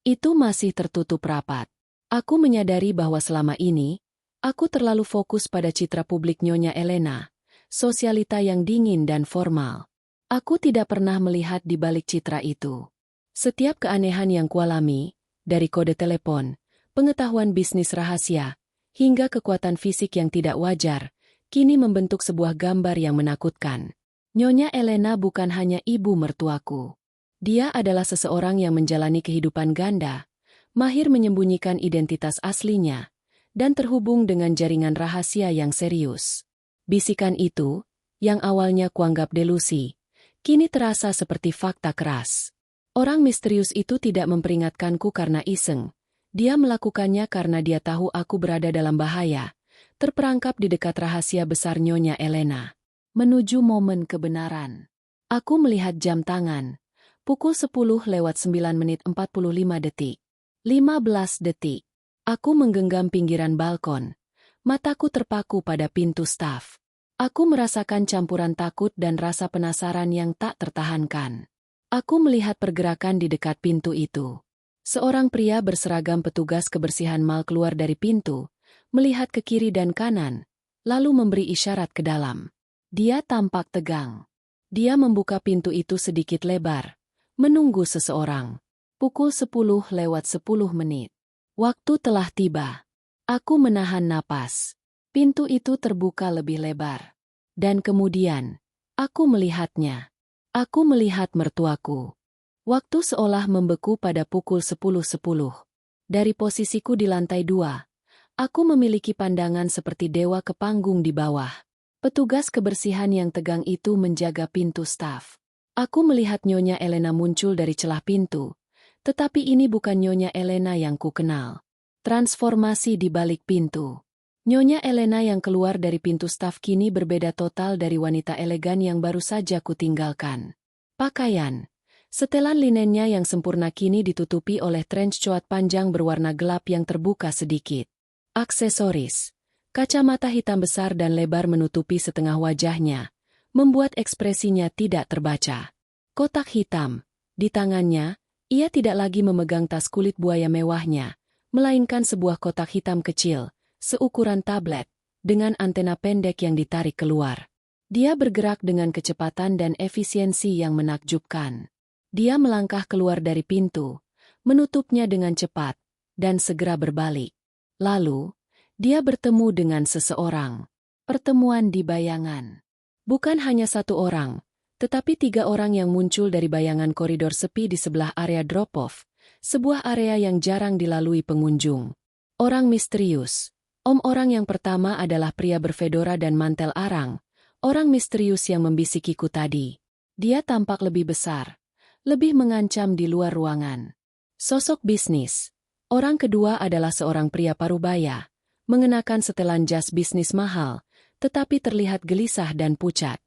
Itu masih tertutup rapat. Aku menyadari bahwa selama ini, aku terlalu fokus pada citra publik Nyonya Elena, sosialita yang dingin dan formal. Aku tidak pernah melihat di balik citra itu. Setiap keanehan yang kualami, dari kode telepon, pengetahuan bisnis rahasia, hingga kekuatan fisik yang tidak wajar, kini membentuk sebuah gambar yang menakutkan. Nyonya Elena bukan hanya ibu mertuaku. Dia adalah seseorang yang menjalani kehidupan ganda, mahir menyembunyikan identitas aslinya, dan terhubung dengan jaringan rahasia yang serius. Bisikan itu, yang awalnya kuanggap delusi, kini terasa seperti fakta keras. Orang misterius itu tidak memperingatkanku karena iseng. Dia melakukannya karena dia tahu aku berada dalam bahaya, terperangkap di dekat rahasia besar Nyonya Elena. Menuju momen kebenaran. Aku melihat jam tangan. Pukul 10:09:45. 15 detik. Aku menggenggam pinggiran balkon. Mataku terpaku pada pintu staf. Aku merasakan campuran takut dan rasa penasaran yang tak tertahankan. Aku melihat pergerakan di dekat pintu itu. Seorang pria berseragam petugas kebersihan mal keluar dari pintu, melihat ke kiri dan kanan, lalu memberi isyarat ke dalam. Dia tampak tegang. Dia membuka pintu itu sedikit lebar, menunggu seseorang. Pukul 10:10. Waktu telah tiba. Aku menahan napas. Pintu itu terbuka lebih lebar. Dan kemudian, aku melihatnya. Aku melihat mertuaku. Waktu seolah membeku pada pukul 10:10. Dari posisiku di lantai 2, aku memiliki pandangan seperti dewa ke panggung di bawah. Petugas kebersihan yang tegang itu menjaga pintu staf. Aku melihat Nyonya Elena muncul dari celah pintu, tetapi ini bukan Nyonya Elena yang kukenal. Transformasi di balik pintu. Nyonya Elena yang keluar dari pintu staf kini berbeda total dari wanita elegan yang baru saja kutinggalkan. Pakaian, setelan linennya yang sempurna kini ditutupi oleh trench coat panjang berwarna gelap yang terbuka sedikit. Aksesoris, kacamata hitam besar dan lebar menutupi setengah wajahnya, membuat ekspresinya tidak terbaca. Kotak hitam, di tangannya, ia tidak lagi memegang tas kulit buaya mewahnya, melainkan sebuah kotak hitam kecil, seukuran tablet, dengan antena pendek yang ditarik keluar. Dia bergerak dengan kecepatan dan efisiensi yang menakjubkan. Dia melangkah keluar dari pintu, menutupnya dengan cepat, dan segera berbalik. Lalu, dia bertemu dengan seseorang. Pertemuan di bayangan. Bukan hanya satu orang, tetapi 3 orang yang muncul dari bayangan koridor sepi di sebelah area drop-off, sebuah area yang jarang dilalui pengunjung. Orang misterius. Orang yang pertama adalah pria berfedora dan mantel arang, orang misterius yang membisikiku tadi. Dia tampak lebih besar, lebih mengancam di luar ruangan. Sosok bisnis. Orang kedua adalah seorang pria parubaya, mengenakan setelan jas bisnis mahal, tetapi terlihat gelisah dan pucat.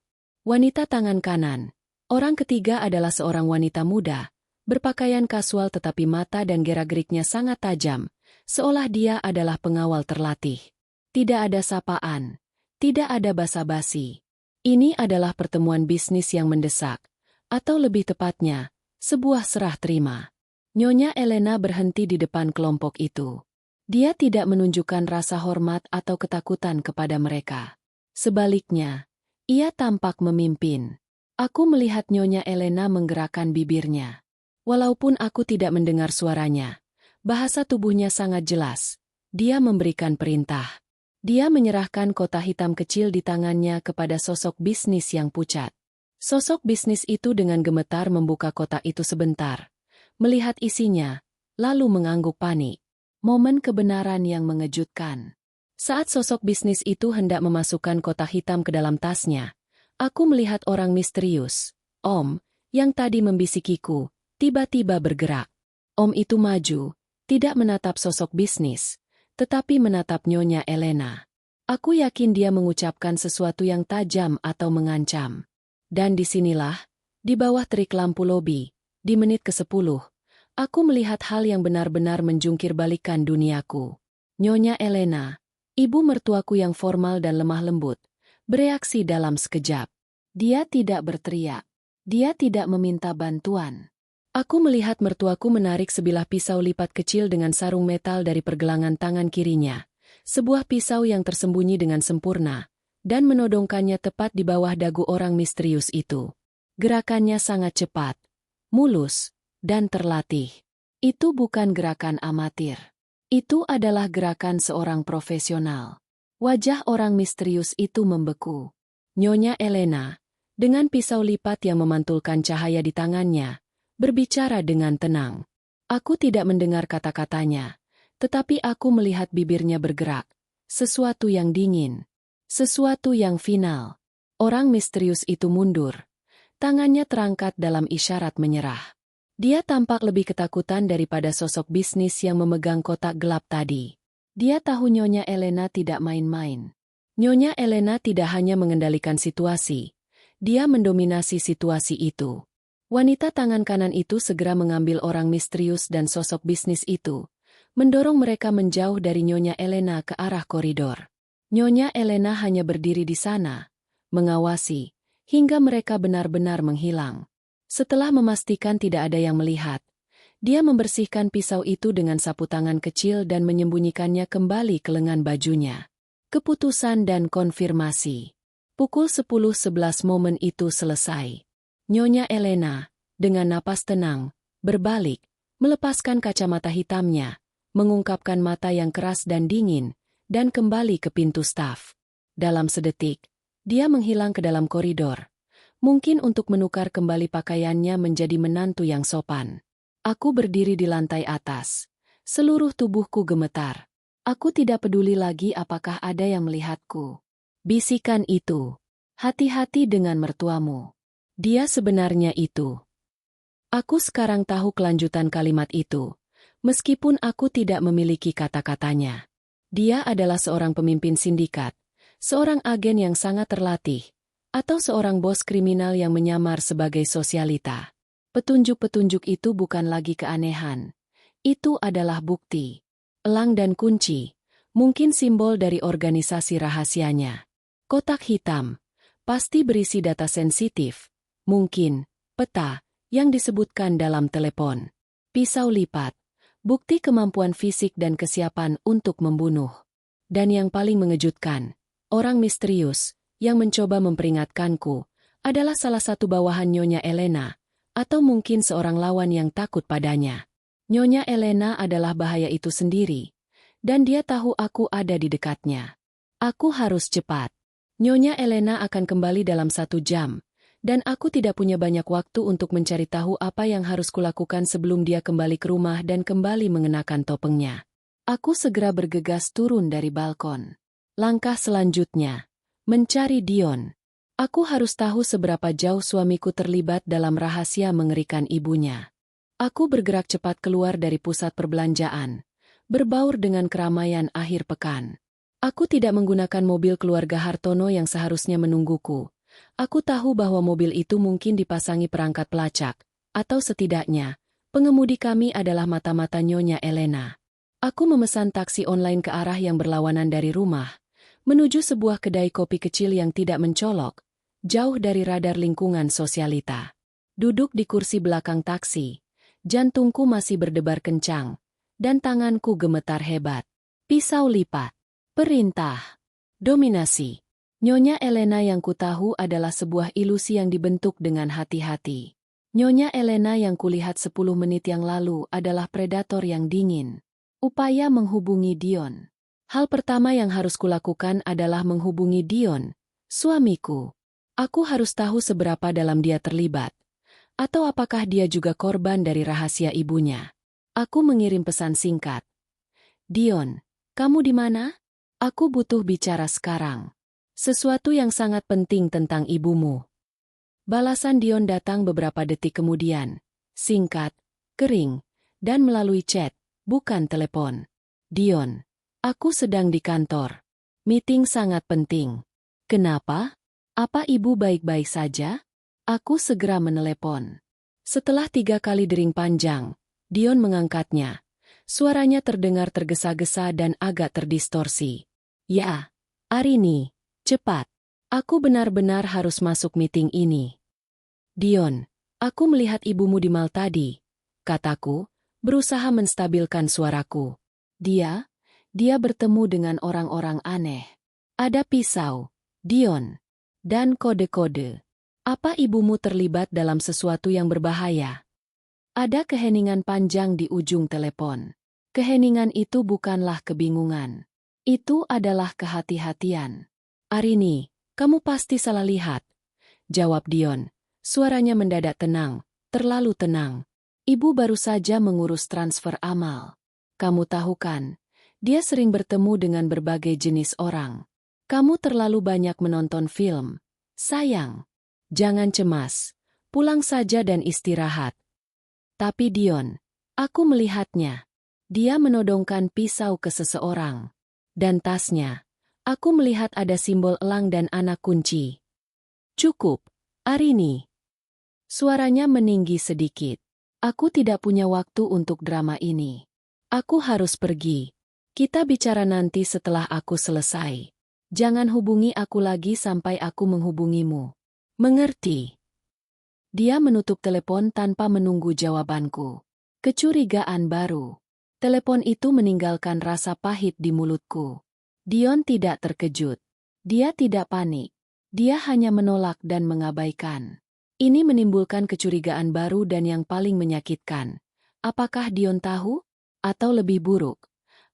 Wanita tangan kanan. Orang ketiga adalah seorang wanita muda, berpakaian kasual tetapi mata dan gerak-geriknya sangat tajam, seolah dia adalah pengawal terlatih. Tidak ada sapaan, tidak ada basa-basi. Ini adalah pertemuan bisnis yang mendesak, atau lebih tepatnya, sebuah serah terima. Nyonya Elena berhenti di depan kelompok itu. Dia tidak menunjukkan rasa hormat atau ketakutan kepada mereka. Sebaliknya, ia tampak memimpin. Aku melihat Nyonya Elena menggerakkan bibirnya. Walaupun aku tidak mendengar suaranya, bahasa tubuhnya sangat jelas. Dia memberikan perintah. Dia menyerahkan kotak hitam kecil di tangannya kepada sosok bisnis yang pucat. Sosok bisnis itu dengan gemetar membuka kotak itu sebentar, melihat isinya, lalu mengangguk panik. Momen kebenaran yang mengejutkan. Saat sosok bisnis itu hendak memasukkan kotak hitam ke dalam tasnya, aku melihat orang misterius, Om, yang tadi membisikiku, tiba-tiba bergerak. Om itu maju, tidak menatap sosok bisnis, tetapi menatap Nyonya Elena. Aku yakin dia mengucapkan sesuatu yang tajam atau mengancam. Dan disinilah, di bawah terik lampu lobi, di menit ke-10, aku melihat hal yang benar-benar menjungkir balikan duniaku. Nyonya Elena, ibu mertuaku yang formal dan lemah lembut, bereaksi dalam sekejap. Dia tidak berteriak. Dia tidak meminta bantuan. Aku melihat mertuaku menarik sebilah pisau lipat kecil dengan sarung metal dari pergelangan tangan kirinya, sebuah pisau yang tersembunyi dengan sempurna, dan menodongkannya tepat di bawah dagu orang misterius itu. Gerakannya sangat cepat, mulus, dan terlatih. Itu bukan gerakan amatir. Itu adalah gerakan seorang profesional. Wajah orang misterius itu membeku. Nyonya Elena, dengan pisau lipat yang memantulkan cahaya di tangannya, berbicara dengan tenang. Aku tidak mendengar kata-katanya, tetapi aku melihat bibirnya bergerak. Sesuatu yang dingin. Sesuatu yang final. Orang misterius itu mundur. Tangannya terangkat dalam isyarat menyerah. Dia tampak lebih ketakutan daripada sosok bisnis yang memegang kotak gelap tadi. Dia tahu Nyonya Elena tidak main-main. Nyonya Elena tidak hanya mengendalikan situasi, dia mendominasi situasi itu. Wanita tangan kanan itu segera mengambil orang misterius dan sosok bisnis itu, mendorong mereka menjauh dari Nyonya Elena ke arah koridor. Nyonya Elena hanya berdiri di sana, mengawasi, hingga mereka benar-benar menghilang. Setelah memastikan tidak ada yang melihat, dia membersihkan pisau itu dengan sapu tangan kecil dan menyembunyikannya kembali ke lengan bajunya. Keputusan dan konfirmasi. Pukul 10.11 momen itu selesai. Nyonya Elena, dengan napas tenang, berbalik, melepaskan kacamata hitamnya, mengungkapkan mata yang keras dan dingin, dan kembali ke pintu staf. Dalam sedetik, dia menghilang ke dalam koridor. Mungkin untuk menukar kembali pakaiannya menjadi menantu yang sopan. Aku berdiri di lantai atas. Seluruh tubuhku gemetar. Aku tidak peduli lagi apakah ada yang melihatku. Bisikan itu. Hati-hati dengan mertuamu. Dia sebenarnya itu. Aku sekarang tahu kelanjutan kalimat itu. Meskipun aku tidak memiliki kata-katanya. Dia adalah seorang pemimpin sindikat. Seorang agen yang sangat terlatih. Atau seorang bos kriminal yang menyamar sebagai sosialita. Petunjuk-petunjuk itu bukan lagi keanehan. Itu adalah bukti. Elang dan kunci. Mungkin simbol dari organisasi rahasianya. Kotak hitam. Pasti berisi data sensitif. Mungkin peta yang disebutkan dalam telepon. Pisau lipat. Bukti kemampuan fisik dan kesiapan untuk membunuh. Dan yang paling mengejutkan, orang misterius yang mencoba memperingatkanku, adalah salah satu bawahan Nyonya Elena, atau mungkin seorang lawan yang takut padanya. Nyonya Elena adalah bahaya itu sendiri, dan dia tahu aku ada di dekatnya. Aku harus cepat. Nyonya Elena akan kembali dalam 1 jam, dan aku tidak punya banyak waktu untuk mencari tahu apa yang harus kulakukan sebelum dia kembali ke rumah dan kembali mengenakan topengnya. Aku segera bergegas turun dari balkon. Langkah selanjutnya. Mencari Dion. Aku harus tahu seberapa jauh suamiku terlibat dalam rahasia mengerikan ibunya. Aku bergerak cepat keluar dari pusat perbelanjaan, berbaur dengan keramaian akhir pekan. Aku tidak menggunakan mobil keluarga Hartono yang seharusnya menungguku. Aku tahu bahwa mobil itu mungkin dipasangi perangkat pelacak, atau setidaknya, pengemudi kami adalah mata-mata Nyonya Elena. Aku memesan taksi online ke arah yang berlawanan dari rumah, menuju sebuah kedai kopi kecil yang tidak mencolok, jauh dari radar lingkungan sosialita. Duduk di kursi belakang taksi, jantungku masih berdebar kencang, dan tanganku gemetar hebat. Pisau lipat. Perintah. Dominasi. Nyonya Elena yang kutahu adalah sebuah ilusi yang dibentuk dengan hati-hati. Nyonya Elena yang kulihat 10 menit yang lalu adalah predator yang dingin. Upaya menghubungi Dion. Hal pertama yang harus kulakukan adalah menghubungi Dion, suamiku. Aku harus tahu seberapa dalam dia terlibat. Atau apakah dia juga korban dari rahasia ibunya. Aku mengirim pesan singkat. Dion, kamu di mana? Aku butuh bicara sekarang. Sesuatu yang sangat penting tentang ibumu. Balasan Dion datang beberapa detik kemudian. Singkat, kering, dan melalui chat, bukan telepon. Dion. Aku sedang di kantor. Meeting sangat penting. Kenapa? Apa ibu baik-baik saja? Aku segera menelepon. Setelah 3 kali dering panjang, Dion mengangkatnya. Suaranya terdengar tergesa-gesa dan agak terdistorsi. Ya, Arini, cepat. Aku benar-benar harus masuk meeting ini. Dion, aku melihat ibumu di mal tadi, kataku, berusaha menstabilkan suaraku. Dia bertemu dengan orang-orang aneh. Ada pisau, Dion, dan kode-kode. Apa ibumu terlibat dalam sesuatu yang berbahaya? Ada keheningan panjang di ujung telepon. Keheningan itu bukanlah kebingungan. Itu adalah kehati-hatian. Arini, kamu pasti salah lihat, jawab Dion. Suaranya mendadak tenang, terlalu tenang. Ibu baru saja mengurus transfer amal. Kamu tahu kan, dia sering bertemu dengan berbagai jenis orang. Kamu terlalu banyak menonton film. Sayang, jangan cemas. Pulang saja dan istirahat. Tapi Dion, aku melihatnya. Dia menodongkan pisau ke seseorang. Dan tasnya, aku melihat ada simbol elang dan anak kunci. Cukup, Arini. Suaranya meninggi sedikit. Aku tidak punya waktu untuk drama ini. Aku harus pergi. Kita bicara nanti setelah aku selesai. Jangan hubungi aku lagi sampai aku menghubungimu. Mengerti? Dia menutup telepon tanpa menunggu jawabanku. Kecurigaan baru. Telepon itu meninggalkan rasa pahit di mulutku. Dion tidak terkejut. Dia tidak panik. Dia hanya menolak dan mengabaikan. Ini menimbulkan kecurigaan baru dan yang paling menyakitkan. Apakah Dion tahu? Atau lebih buruk,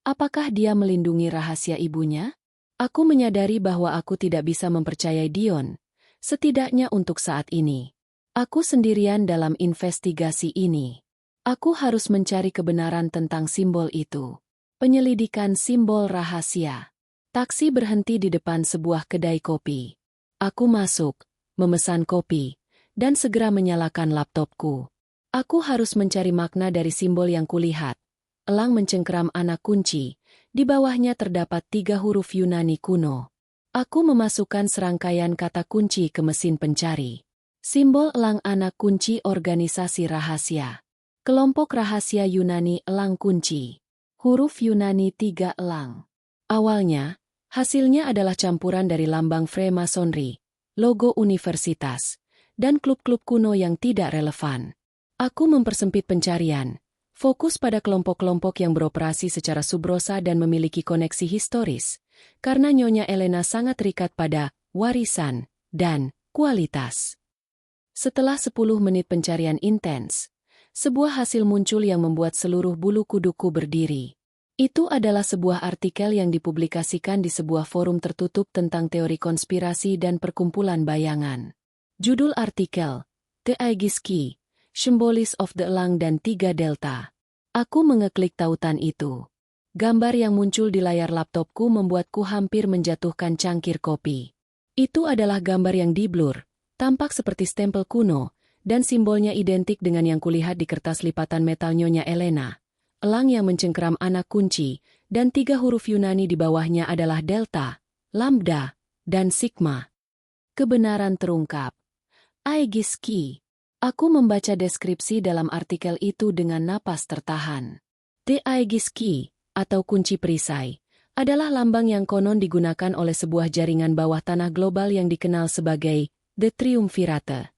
apakah dia melindungi rahasia ibunya? Aku menyadari bahwa aku tidak bisa mempercayai Dion, setidaknya untuk saat ini. Aku sendirian dalam investigasi ini. Aku harus mencari kebenaran tentang simbol itu. Penyelidikan simbol rahasia. Taksi berhenti di depan sebuah kedai kopi. Aku masuk, memesan kopi, dan segera menyalakan laptopku. Aku harus mencari makna dari simbol yang kulihat. Elang mencengkeram anak kunci, di bawahnya terdapat 3 huruf Yunani kuno. Aku memasukkan serangkaian kata kunci ke mesin pencari. Simbol elang anak kunci organisasi rahasia. Kelompok rahasia Yunani elang kunci. Huruf Yunani 3 elang. Awalnya, hasilnya adalah campuran dari lambang Freemasonry, logo universitas, dan klub-klub kuno yang tidak relevan. Aku mempersempit pencarian, fokus pada kelompok-kelompok yang beroperasi secara subrosa dan memiliki koneksi historis, karena Nyonya Elena sangat terikat pada warisan dan kualitas. Setelah 10 menit pencarian intens, sebuah hasil muncul yang membuat seluruh bulu kuduku berdiri. Itu adalah sebuah artikel yang dipublikasikan di sebuah forum tertutup tentang teori konspirasi dan perkumpulan bayangan. Judul artikel, The Aegis Key, Symbols of the Elang dan 3 Delta. Aku mengeklik tautan itu. Gambar yang muncul di layar laptopku membuatku hampir menjatuhkan cangkir kopi. Itu adalah gambar yang diblur, tampak seperti stempel kuno, dan simbolnya identik dengan yang kulihat di kertas lipatan metal Nyonya Elena. Elang yang mencengkeram anak kunci, dan 3 huruf Yunani di bawahnya adalah Delta, Lambda, dan Sigma. Kebenaran terungkap. Aegis Key. Aku membaca deskripsi dalam artikel itu dengan napas tertahan. The Aegis Key, atau kunci perisai, adalah lambang yang konon digunakan oleh sebuah jaringan bawah tanah global yang dikenal sebagai The Triumvirate.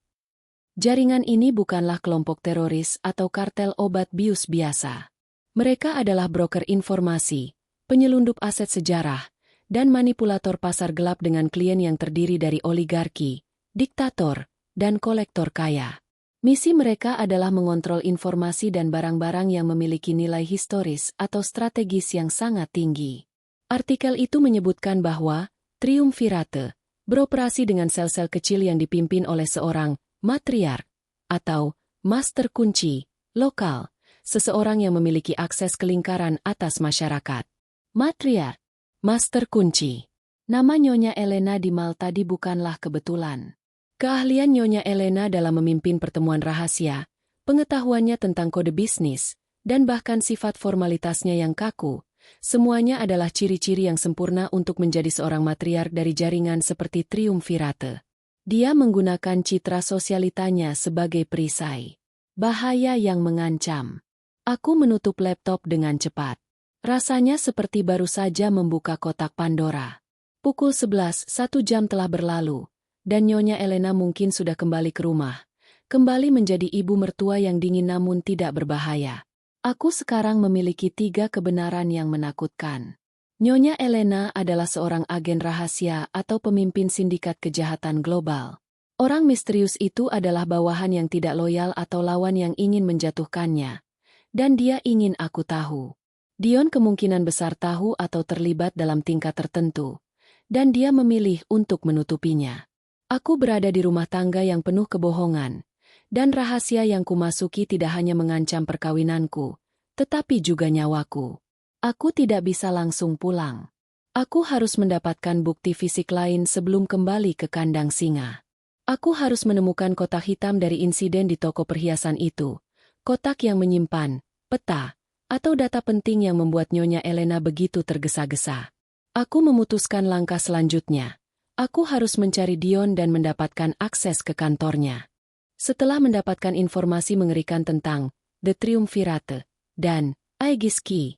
Jaringan ini bukanlah kelompok teroris atau kartel obat bius biasa. Mereka adalah broker informasi, penyelundup aset sejarah, dan manipulator pasar gelap dengan klien yang terdiri dari oligarki, diktator, dan kolektor kaya. Misi mereka adalah mengontrol informasi dan barang-barang yang memiliki nilai historis atau strategis yang sangat tinggi. Artikel itu menyebutkan bahwa Triumvirate beroperasi dengan sel-sel kecil yang dipimpin oleh seorang matriark atau master kunci lokal, seseorang yang memiliki akses ke lingkaran atas masyarakat. Matriark, master kunci. Nama Nyonya Elena di Maltadi bukanlah kebetulan. Keahlian Nyonya Elena dalam memimpin pertemuan rahasia, pengetahuannya tentang kode bisnis, dan bahkan sifat formalitasnya yang kaku, semuanya adalah ciri-ciri yang sempurna untuk menjadi seorang matriark dari jaringan seperti Triumvirate. Dia menggunakan citra sosialitanya sebagai perisai. Bahaya yang mengancam. Aku menutup laptop dengan cepat. Rasanya seperti baru saja membuka kotak Pandora. Pukul 11, 1 jam telah berlalu. Dan Nyonya Elena mungkin sudah kembali ke rumah, kembali menjadi ibu mertua yang dingin namun tidak berbahaya. Aku sekarang memiliki 3 kebenaran yang menakutkan. Nyonya Elena adalah seorang agen rahasia atau pemimpin sindikat kejahatan global. Orang misterius itu adalah bawahan yang tidak loyal atau lawan yang ingin menjatuhkannya. Dan dia ingin aku tahu. Dion kemungkinan besar tahu atau terlibat dalam tingkat tertentu, dan dia memilih untuk menutupinya. Aku berada di rumah tangga yang penuh kebohongan, dan rahasia yang kumasuki tidak hanya mengancam perkawinanku, tetapi juga nyawaku. Aku tidak bisa langsung pulang. Aku harus mendapatkan bukti fisik lain sebelum kembali ke kandang singa. Aku harus menemukan kotak hitam dari insiden di toko perhiasan itu, kotak yang menyimpan peta atau data penting yang membuat Nyonya Elena begitu tergesa-gesa. Aku memutuskan langkah selanjutnya. Aku harus mencari Dion dan mendapatkan akses ke kantornya. Setelah mendapatkan informasi mengerikan tentang The Triumvirate dan Aegis Key,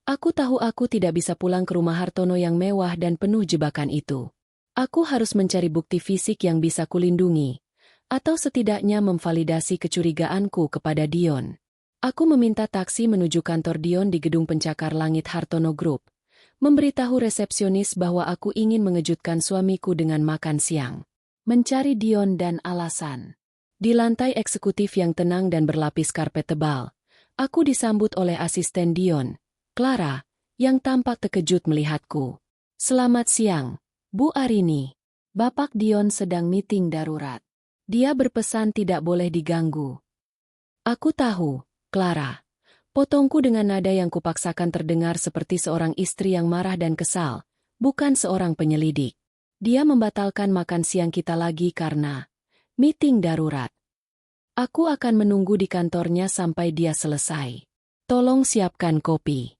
aku tahu aku tidak bisa pulang ke rumah Hartono yang mewah dan penuh jebakan itu. Aku harus mencari bukti fisik yang bisa kulindungi, atau setidaknya memvalidasi kecurigaanku kepada Dion. Aku meminta taksi menuju kantor Dion di gedung pencakar langit Hartono Group, memberitahu resepsionis bahwa aku ingin mengejutkan suamiku dengan makan siang. Mencari Dion dan alasan. Di lantai eksekutif yang tenang dan berlapis karpet tebal, aku disambut oleh asisten Dion, Clara, yang tampak terkejut melihatku. "Selamat siang, Bu Arini." Bapak Dion sedang meeting darurat. Dia berpesan tidak boleh diganggu. Aku tahu, Clara. Potongku dengan nada yang kupaksakan terdengar seperti seorang istri yang marah dan kesal, bukan seorang penyelidik. Dia membatalkan makan siang kita lagi karena meeting darurat. Aku akan menunggu di kantornya sampai dia selesai. Tolong siapkan kopi.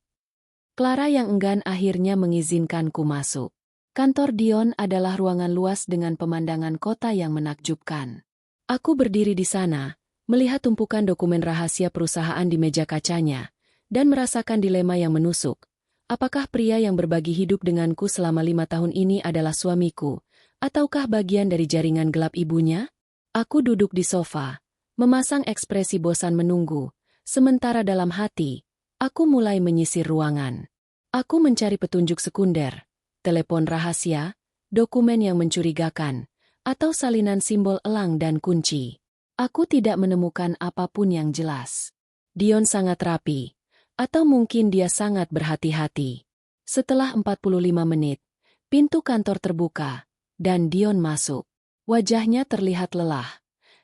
Clara yang enggan akhirnya mengizinkanku masuk. Kantor Dion adalah ruangan luas dengan pemandangan kota yang menakjubkan. Aku berdiri di sana, melihat tumpukan dokumen rahasia perusahaan di meja kacanya, dan merasakan dilema yang menusuk. Apakah pria yang berbagi hidup denganku selama 5 tahun ini adalah suamiku, ataukah bagian dari jaringan gelap ibunya? Aku duduk di sofa, memasang ekspresi bosan menunggu, sementara dalam hati, aku mulai menyisir ruangan. Aku mencari petunjuk sekunder, telepon rahasia, dokumen yang mencurigakan, atau salinan simbol elang dan kunci. Aku tidak menemukan apapun yang jelas. Dion sangat rapi, atau mungkin dia sangat berhati-hati. Setelah 45 menit, pintu kantor terbuka, dan Dion masuk. Wajahnya terlihat lelah,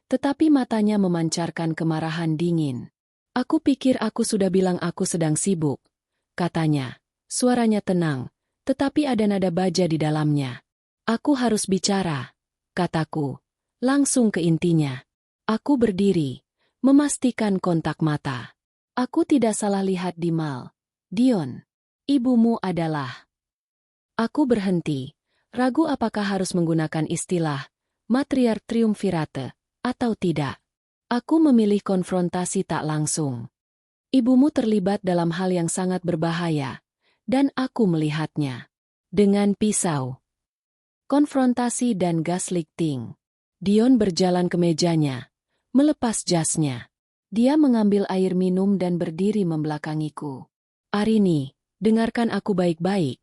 tetapi matanya memancarkan kemarahan dingin. "Aku pikir aku sudah bilang aku sedang sibuk," katanya. Suaranya tenang, tetapi ada nada baja di dalamnya. "Aku harus bicara," kataku, langsung ke intinya. Aku berdiri, memastikan kontak mata. Aku tidak salah lihat di Mal. "Dion, ibumu adalah..." Aku berhenti, ragu apakah harus menggunakan istilah matriark triumvirate atau tidak. Aku memilih konfrontasi tak langsung. "Ibumu terlibat dalam hal yang sangat berbahaya, dan aku melihatnya. Dengan pisau, konfrontasi dan gaslighting." Dion berjalan ke mejanya, melepas jasnya. Dia mengambil air minum dan berdiri membelakangiku. "Arini, dengarkan aku baik-baik,"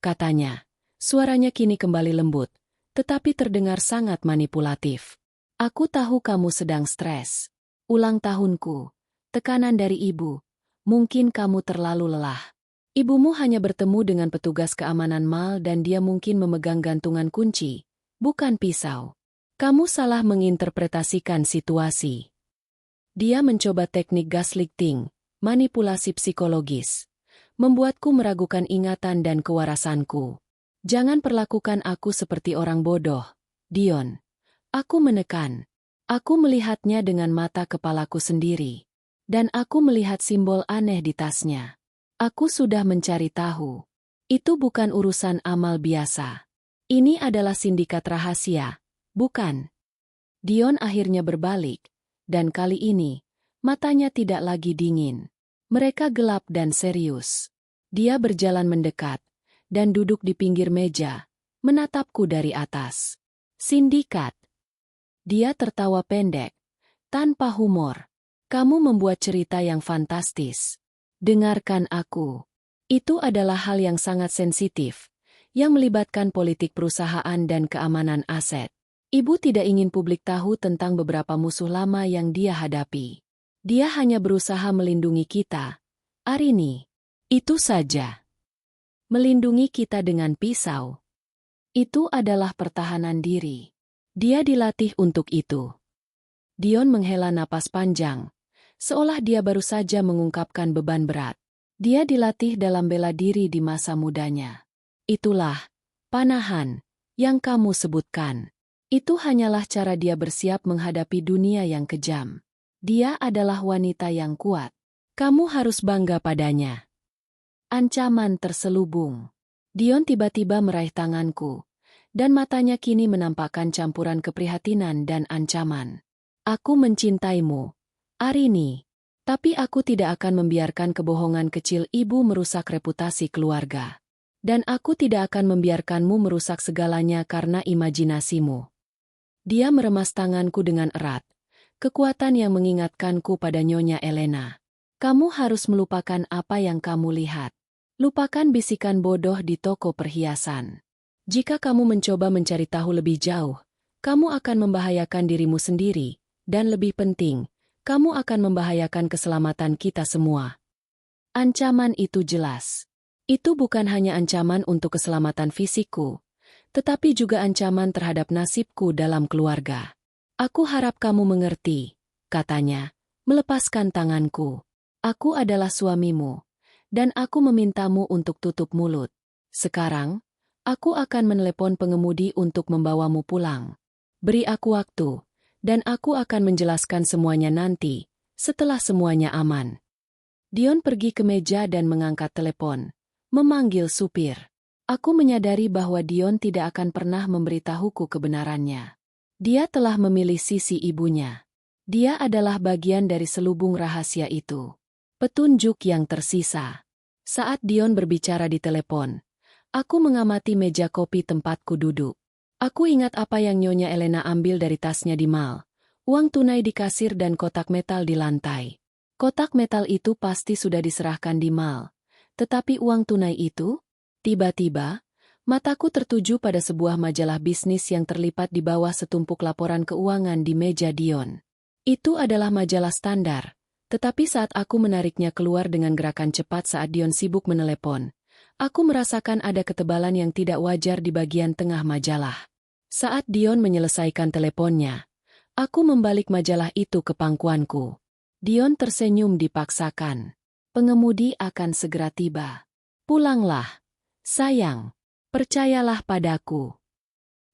katanya. Suaranya kini kembali lembut, tetapi terdengar sangat manipulatif. "Aku tahu kamu sedang stres. Ulang tahunku, tekanan dari ibu, mungkin kamu terlalu lelah. Ibumu hanya bertemu dengan petugas keamanan mal dan dia mungkin memegang gantungan kunci, bukan pisau. Kamu salah menginterpretasikan situasi." Dia mencoba teknik gaslighting, manipulasi psikologis, membuatku meragukan ingatan dan kewarasanku. "Jangan perlakukan aku seperti orang bodoh, Dion." Aku menekan. Aku melihatnya dengan mata kepalaku sendiri. Dan aku melihat simbol aneh di tasnya. Aku sudah mencari tahu. Itu bukan urusan amal biasa. Ini adalah sindikat rahasia. Bukan. Dion akhirnya berbalik, dan kali ini, matanya tidak lagi dingin. Mereka gelap dan serius. Dia berjalan mendekat, dan duduk di pinggir meja, menatapku dari atas. "Sindikat." Dia tertawa pendek, tanpa humor. "Kamu membuat cerita yang fantastis. Dengarkan aku. Itu adalah hal yang sangat sensitif, yang melibatkan politik perusahaan dan keamanan aset. Ibu tidak ingin publik tahu tentang beberapa musuh lama yang dia hadapi. Dia hanya berusaha melindungi kita, Arini." Itu saja. Melindungi kita dengan pisau. Itu adalah pertahanan diri. Dia dilatih untuk itu. Dion menghela napas panjang, seolah dia baru saja mengungkapkan beban berat. Dia dilatih dalam bela diri di masa mudanya. Itulah panahan yang kamu sebutkan. Itu hanyalah cara dia bersiap menghadapi dunia yang kejam. Dia adalah wanita yang kuat. Kamu harus bangga padanya. Ancaman terselubung. Dion tiba-tiba meraih tanganku, dan matanya kini menampakkan campuran keprihatinan dan ancaman. Aku mencintaimu, Arini. Tapi aku tidak akan membiarkan kebohongan kecil ibu merusak reputasi keluarga. Dan aku tidak akan membiarkanmu merusak segalanya karena imajinasimu. Dia meremas tanganku dengan erat, kekuatan yang mengingatkanku pada Nyonya Elena. Kamu harus melupakan apa yang kamu lihat. Lupakan bisikan bodoh di toko perhiasan. Jika kamu mencoba mencari tahu lebih jauh, kamu akan membahayakan dirimu sendiri, dan lebih penting, kamu akan membahayakan keselamatan kita semua. Ancaman itu jelas. Itu bukan hanya ancaman untuk keselamatan fisikku, tetapi juga ancaman terhadap nasibku dalam keluarga. Aku harap kamu mengerti, katanya, melepaskan tanganku. Aku adalah suamimu. Dan aku memintamu untuk tutup mulut. Sekarang, aku akan menelepon pengemudi untuk membawamu pulang. Beri aku waktu, dan aku akan menjelaskan semuanya nanti, setelah semuanya aman. Dion pergi ke meja dan mengangkat telepon, memanggil supir. Aku menyadari bahwa Dion tidak akan pernah memberitahuku kebenarannya. Dia telah memilih sisi ibunya. Dia adalah bagian dari selubung rahasia itu. Petunjuk yang tersisa. Saat Dion berbicara di telepon, aku mengamati meja kopi tempatku duduk. Aku ingat apa yang Nyonya Elena ambil dari tasnya di mal. Uang tunai di kasir dan kotak metal di lantai. Kotak metal itu pasti sudah diserahkan di mal. Tetapi uang tunai itu? Tiba-tiba, mataku tertuju pada sebuah majalah bisnis yang terlipat di bawah setumpuk laporan keuangan di meja Dion. Itu adalah majalah standar. Tetapi saat aku menariknya keluar dengan gerakan cepat saat Dion sibuk menelepon, aku merasakan ada ketebalan yang tidak wajar di bagian tengah majalah. Saat Dion menyelesaikan teleponnya, aku membalik majalah itu ke pangkuanku. Dion tersenyum dipaksakan. Pengemudi akan segera tiba. Pulanglah, sayang. Percayalah padaku.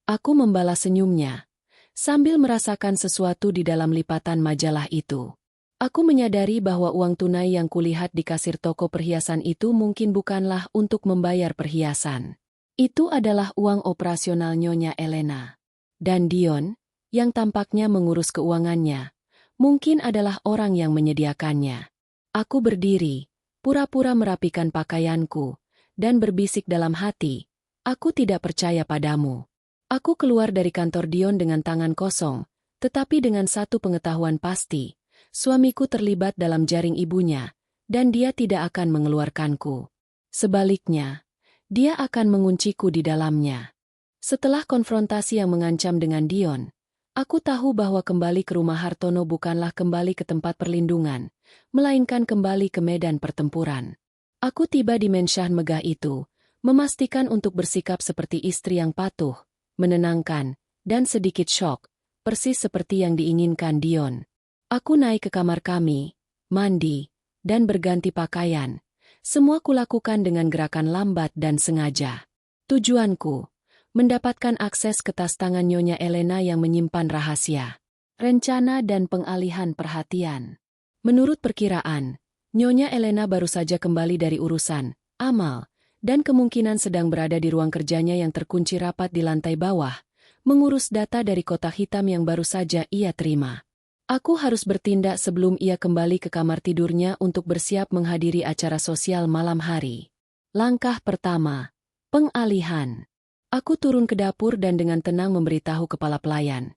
Aku membalas senyumnya, sambil merasakan sesuatu di dalam lipatan majalah itu. Aku menyadari bahwa uang tunai yang kulihat di kasir toko perhiasan itu mungkin bukanlah untuk membayar perhiasan. Itu adalah uang operasional Nyonya Elena. Dan Dion, yang tampaknya mengurus keuangannya, mungkin adalah orang yang menyediakannya. Aku berdiri, pura-pura merapikan pakaianku, dan berbisik dalam hati, aku tidak percaya padamu. Aku keluar dari kantor Dion dengan tangan kosong, tetapi dengan satu pengetahuan pasti. Suamiku terlibat dalam jaring ibunya, dan dia tidak akan mengeluarkanku. Sebaliknya, dia akan mengunciku di dalamnya. Setelah konfrontasi yang mengancam dengan Dion, aku tahu bahwa kembali ke rumah Hartono bukanlah kembali ke tempat perlindungan, melainkan kembali ke medan pertempuran. Aku tiba di mensah megah itu, memastikan untuk bersikap seperti istri yang patuh, menenangkan, dan sedikit syok, persis seperti yang diinginkan Dion. Aku naik ke kamar kami, mandi, dan berganti pakaian. Semua kulakukan dengan gerakan lambat dan sengaja. Tujuanku, mendapatkan akses ke tas tangan Nyonya Elena yang menyimpan rahasia, rencana dan pengalihan perhatian. Menurut perkiraan, Nyonya Elena baru saja kembali dari urusan, amal, dan kemungkinan sedang berada di ruang kerjanya yang terkunci rapat di lantai bawah, mengurus data dari kotak hitam yang baru saja ia terima. Aku harus bertindak sebelum ia kembali ke kamar tidurnya untuk bersiap menghadiri acara sosial malam hari. Langkah pertama, pengalihan. Aku turun ke dapur dan dengan tenang memberitahu kepala pelayan.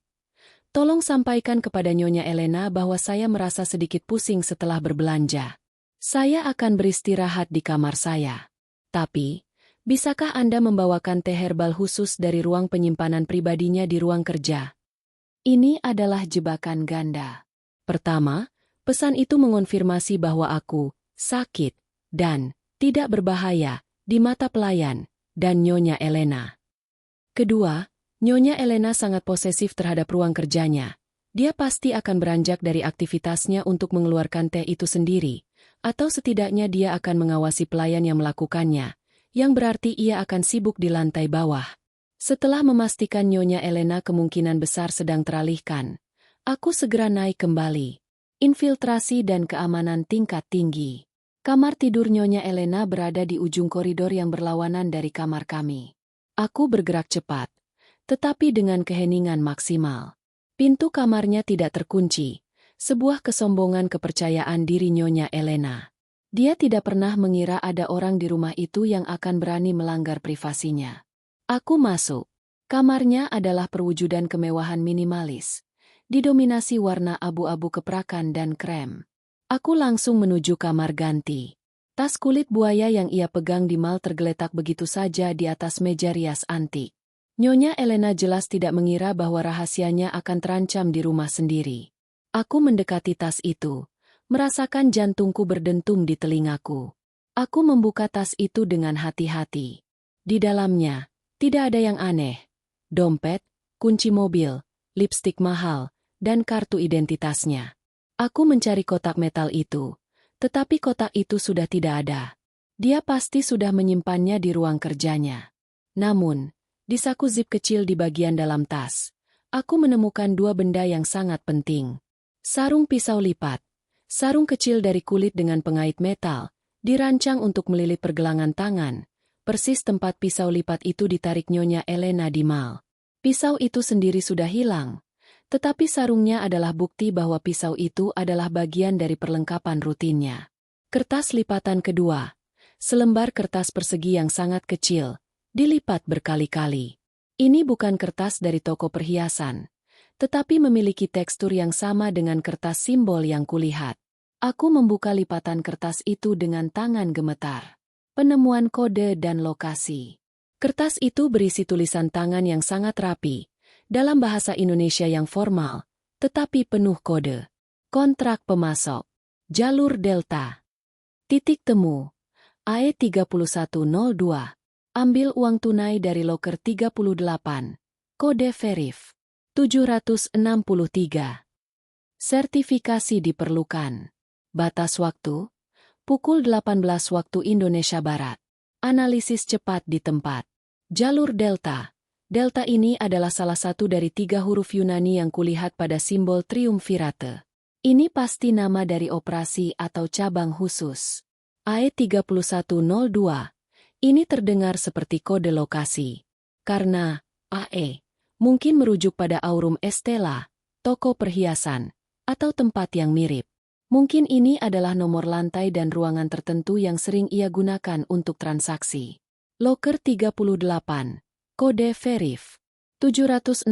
Tolong sampaikan kepada Nyonya Elena bahwa saya merasa sedikit pusing setelah berbelanja. Saya akan beristirahat di kamar saya. Tapi, bisakah Anda membawakan teh herbal khusus dari ruang penyimpanan pribadinya di ruang kerja? Ini adalah jebakan ganda. Pertama, pesan itu mengonfirmasi bahwa aku sakit dan tidak berbahaya, di mata pelayan, dan Nyonya Elena. Kedua, Nyonya Elena sangat posesif terhadap ruang kerjanya. Dia pasti akan beranjak dari aktivitasnya untuk mengeluarkan teh itu sendiri, atau setidaknya dia akan mengawasi pelayan yang melakukannya, yang berarti ia akan sibuk di lantai bawah. Setelah memastikan Nyonya Elena kemungkinan besar sedang teralihkan, aku segera naik kembali. Infiltrasi dan keamanan tingkat tinggi. Kamar tidur Nyonya Elena berada di ujung koridor yang berlawanan dari kamar kami. Aku bergerak cepat, tetapi dengan keheningan maksimal. Pintu kamarnya tidak terkunci, sebuah kesombongan kepercayaan diri Nyonya Elena. Dia tidak pernah mengira ada orang di rumah itu yang akan berani melanggar privasinya. Aku masuk. Kamarnya adalah perwujudan kemewahan minimalis, didominasi warna abu-abu keprakan dan krem. Aku langsung menuju kamar ganti. Tas kulit buaya yang ia pegang di mal tergeletak begitu saja di atas meja rias antik. Nyonya Elena jelas tidak mengira bahwa rahasianya akan terancam di rumah sendiri. Aku mendekati tas itu, merasakan jantungku berdentum di telingaku. Aku membuka tas itu dengan hati-hati. Di dalamnya, tidak ada yang aneh. Dompet, kunci mobil, lipstik mahal, dan kartu identitasnya. Aku mencari kotak metal itu, tetapi kotak itu sudah tidak ada. Dia pasti sudah menyimpannya di ruang kerjanya. Namun, di saku zip kecil di bagian dalam tas, aku menemukan dua benda yang sangat penting. Sarung pisau lipat. Sarung kecil dari kulit dengan pengait metal, dirancang untuk melilit pergelangan tangan, persis tempat pisau lipat itu ditarik Nyonya Elena di mal. Pisau itu sendiri sudah hilang, tetapi sarungnya adalah bukti bahwa pisau itu adalah bagian dari perlengkapan rutinnya. Kertas lipatan kedua. Selembar kertas persegi yang sangat kecil, dilipat berkali-kali. Ini bukan kertas dari toko perhiasan, tetapi memiliki tekstur yang sama dengan kertas simbol yang kulihat. Aku membuka lipatan kertas itu dengan tangan gemetar. Penemuan kode dan lokasi. Kertas itu berisi tulisan tangan yang sangat rapi, dalam bahasa Indonesia yang formal, tetapi penuh kode. Kontrak pemasok. Jalur Delta. Titik temu. AE3102. Ambil uang tunai dari loker 38. Kode verif. 763. Sertifikasi diperlukan. Batas waktu. Pukul 18 waktu Indonesia Barat. Analisis cepat di tempat. Jalur Delta. Delta ini adalah salah satu dari 3 huruf Yunani yang kulihat pada simbol triumvirate. Ini pasti nama dari operasi atau cabang khusus. AE3102. Ini terdengar seperti kode lokasi. Karena AE mungkin merujuk pada Aurum Estela, toko perhiasan, atau tempat yang mirip. Mungkin ini adalah nomor lantai dan ruangan tertentu yang sering ia gunakan untuk transaksi. Loker 38. Kode verif. 763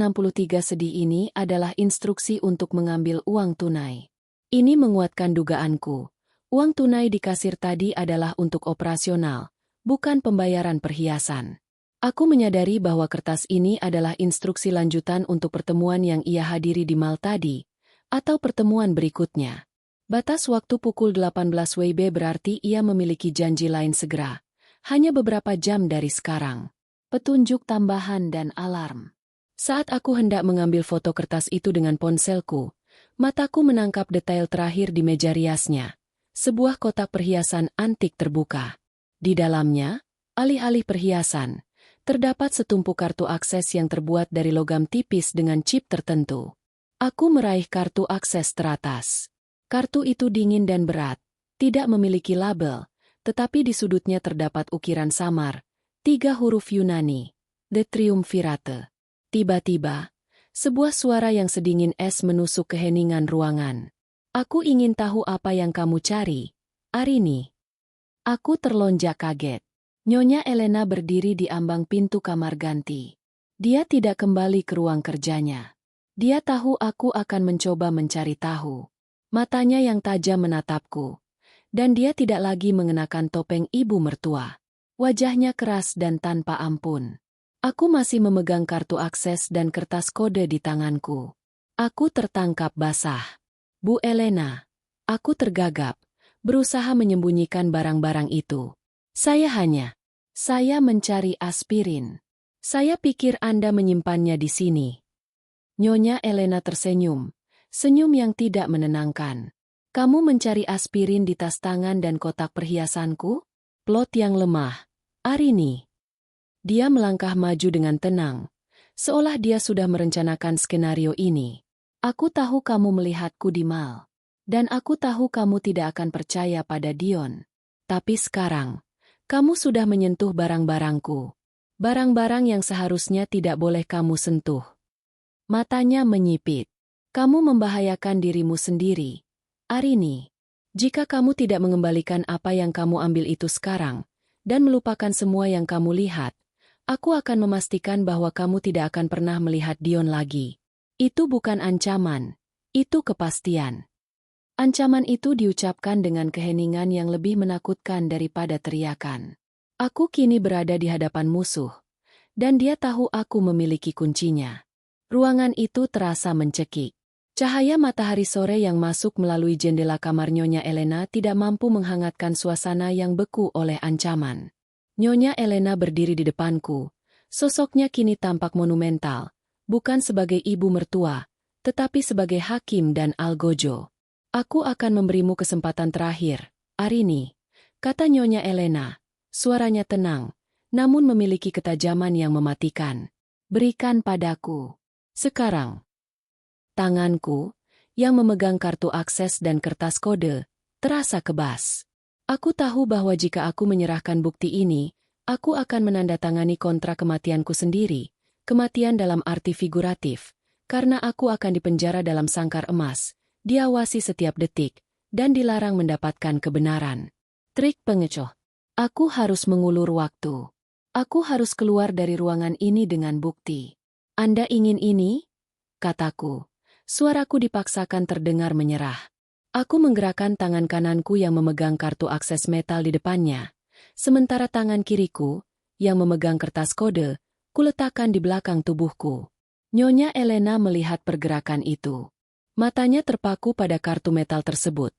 sedih ini adalah instruksi untuk mengambil uang tunai. Ini menguatkan dugaanku. Uang tunai di kasir tadi adalah untuk operasional, bukan pembayaran perhiasan. Aku menyadari bahwa kertas ini adalah instruksi lanjutan untuk pertemuan yang ia hadiri di mal tadi, atau pertemuan berikutnya. Batas waktu pukul 18 WIB berarti ia memiliki janji lain segera, hanya beberapa jam dari sekarang. Petunjuk tambahan dan alarm. Saat aku hendak mengambil foto kertas itu dengan ponselku, mataku menangkap detail terakhir di meja riasnya. Sebuah kotak perhiasan antik terbuka. Di dalamnya, alih-alih perhiasan, terdapat setumpuk kartu akses yang terbuat dari logam tipis dengan chip tertentu. Aku meraih kartu akses teratas. Kartu itu dingin dan berat, tidak memiliki label, tetapi di sudutnya terdapat ukiran samar, 3 huruf Yunani, The Triumvirate. Tiba-tiba, sebuah suara yang sedingin es menusuk keheningan ruangan. Aku ingin tahu apa yang kamu cari, Arini. Aku terlonjak kaget. Nyonya Elena berdiri di ambang pintu kamar ganti. Dia tidak kembali ke ruang kerjanya. Dia tahu aku akan mencoba mencari tahu. Matanya yang tajam menatapku. Dan dia tidak lagi mengenakan topeng ibu mertua. Wajahnya keras dan tanpa ampun. Aku masih memegang kartu akses dan kertas kode di tanganku. Aku tertangkap basah. Bu Elena. Aku tergagap, berusaha menyembunyikan barang-barang itu. Saya mencari aspirin. Saya pikir Anda menyimpannya di sini. Nyonya Elena tersenyum, senyum yang tidak menenangkan. Kamu mencari aspirin di tas tangan dan kotak perhiasanku? Plot yang lemah. Arini. Dia melangkah maju dengan tenang, seolah dia sudah merencanakan skenario ini. Aku tahu kamu melihatku di mal. Dan aku tahu kamu tidak akan percaya pada Dion. Tapi sekarang, kamu sudah menyentuh barang-barangku. Barang-barang yang seharusnya tidak boleh kamu sentuh. Matanya menyipit. Kamu membahayakan dirimu sendiri. Arini, jika kamu tidak mengembalikan apa yang kamu ambil itu sekarang, dan melupakan semua yang kamu lihat, aku akan memastikan bahwa kamu tidak akan pernah melihat Dion lagi. Itu bukan ancaman, itu kepastian. Ancaman itu diucapkan dengan keheningan yang lebih menakutkan daripada teriakan. Aku kini berada di hadapan musuh, dan dia tahu aku memiliki kuncinya. Ruangan itu terasa mencekik. Cahaya matahari sore yang masuk melalui jendela kamar Nyonya Elena tidak mampu menghangatkan suasana yang beku oleh ancaman. Nyonya Elena berdiri di depanku. Sosoknya kini tampak monumental, bukan sebagai ibu mertua, tetapi sebagai hakim dan algojo. Aku akan memberimu kesempatan terakhir, Arini, kata Nyonya Elena. Suaranya tenang, namun memiliki ketajaman yang mematikan. Berikan padaku. Sekarang. Tanganku, yang memegang kartu akses dan kertas kode, terasa kebas. Aku tahu bahwa jika aku menyerahkan bukti ini, aku akan menandatangani kontrak kematianku sendiri, kematian dalam arti figuratif, karena aku akan dipenjara dalam sangkar emas, diawasi setiap detik, dan dilarang mendapatkan kebenaran. Trik pengecoh. Aku harus mengulur waktu. Aku harus keluar dari ruangan ini dengan bukti. Anda ingin ini? Kataku. Suaraku dipaksakan terdengar menyerah. Aku menggerakkan tangan kananku yang memegang kartu akses metal di depannya, sementara tangan kiriku, yang memegang kertas kode, kuletakkan di belakang tubuhku. Nyonya Elena melihat pergerakan itu. Matanya terpaku pada kartu metal tersebut,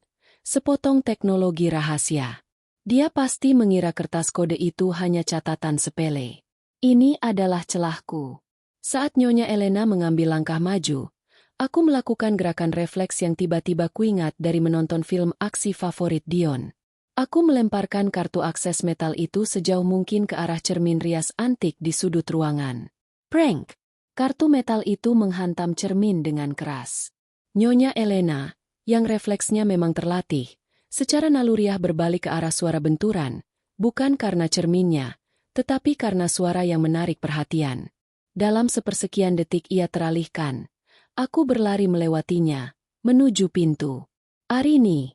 sepotong teknologi rahasia. Dia pasti mengira kertas kode itu hanya catatan sepele. Ini adalah celahku. Saat Nyonya Elena mengambil langkah maju, aku melakukan gerakan refleks yang tiba-tiba kuingat dari menonton film aksi favorit Dion. Aku melemparkan kartu akses metal itu sejauh mungkin ke arah cermin rias antik di sudut ruangan. Prank! Kartu metal itu menghantam cermin dengan keras. Nyonya Elena, yang refleksnya memang terlatih, secara naluriah berbalik ke arah suara benturan, bukan karena cerminnya, tetapi karena suara yang menarik perhatian. Dalam sepersekian detik ia teralihkan. Aku berlari melewatinya, menuju pintu. Arini,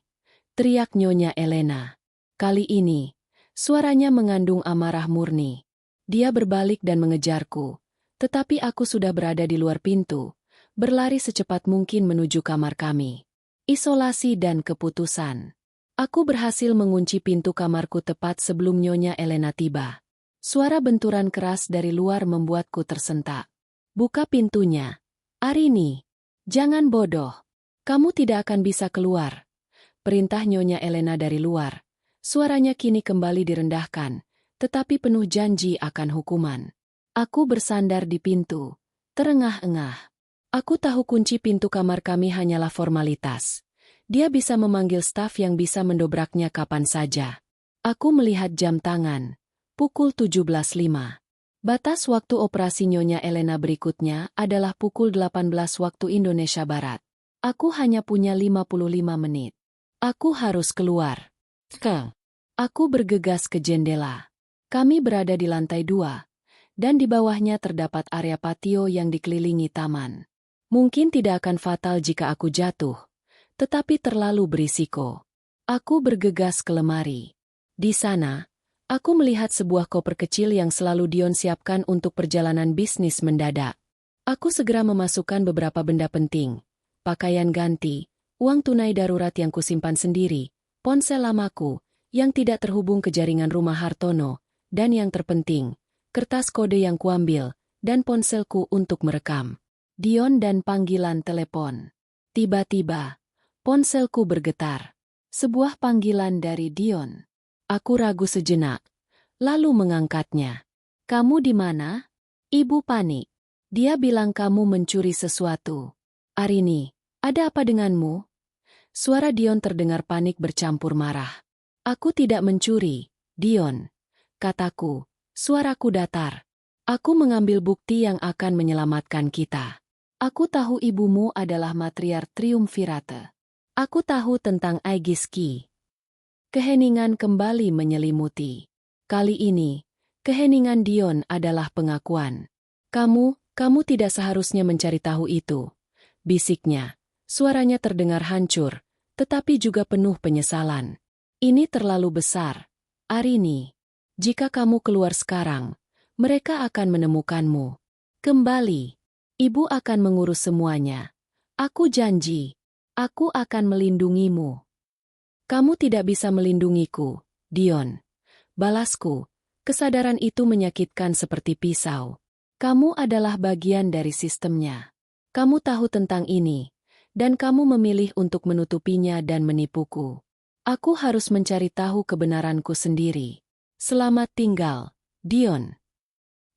teriak Nyonya Elena. Kali ini, suaranya mengandung amarah murni. Dia berbalik dan mengejarku, tetapi aku sudah berada di luar pintu, berlari secepat mungkin menuju kamar kami. Isolasi dan keputusan. Aku berhasil mengunci pintu kamarku tepat sebelum Nyonya Elena tiba. Suara benturan keras dari luar membuatku tersentak. Buka pintunya. Arini, jangan bodoh. Kamu tidak akan bisa keluar. Perintah Nyonya Elena dari luar. Suaranya kini kembali direndahkan, tetapi penuh janji akan hukuman. Aku bersandar di pintu, terengah-engah. Aku tahu kunci pintu kamar kami hanyalah formalitas. Dia bisa memanggil staf yang bisa mendobraknya kapan saja. Aku melihat jam tangan. Pukul 17.05. Batas waktu operasi Nyonya Elena berikutnya adalah pukul 18 waktu Indonesia Barat. Aku hanya punya 55 menit. Aku harus keluar. Aku bergegas ke jendela. Kami berada di lantai 2, dan di bawahnya terdapat area patio yang dikelilingi taman. Mungkin tidak akan fatal jika aku jatuh, tetapi terlalu berisiko. Aku bergegas ke lemari. Di sana, aku melihat sebuah koper kecil yang selalu Dion siapkan untuk perjalanan bisnis mendadak. Aku segera memasukkan beberapa benda penting, pakaian ganti, uang tunai darurat yang kusimpan sendiri, ponsel lamaku, yang tidak terhubung ke jaringan rumah Hartono, dan yang terpenting, kertas kode yang kuambil, dan ponselku untuk merekam. Dion dan panggilan telepon. Tiba-tiba, ponselku bergetar. Sebuah panggilan dari Dion. Aku ragu sejenak, lalu mengangkatnya. Kamu di mana? Ibu panik. Dia bilang kamu mencuri sesuatu. Arini, ada apa denganmu? Suara Dion terdengar panik bercampur marah. Aku tidak mencuri, Dion. Kataku, suaraku datar. Aku mengambil bukti yang akan menyelamatkan kita. Aku tahu ibumu adalah matriark triumvirate. Aku tahu tentang Aegis Ki. Keheningan kembali menyelimuti. Kali ini, keheningan Dion adalah pengakuan. Kamu tidak seharusnya mencari tahu itu. Bisiknya, suaranya terdengar hancur, tetapi juga penuh penyesalan. Ini terlalu besar, Arini. Jika kamu keluar sekarang, mereka akan menemukanmu. Kembali. Ibu akan mengurus semuanya. Aku janji. Aku akan melindungimu. Kamu tidak bisa melindungiku, Dion. Balasku, kesadaran itu menyakitkan seperti pisau. Kamu adalah bagian dari sistemnya. Kamu tahu tentang ini, dan kamu memilih untuk menutupinya dan menipuku. Aku harus mencari tahu kebenaranku sendiri. Selamat tinggal, Dion.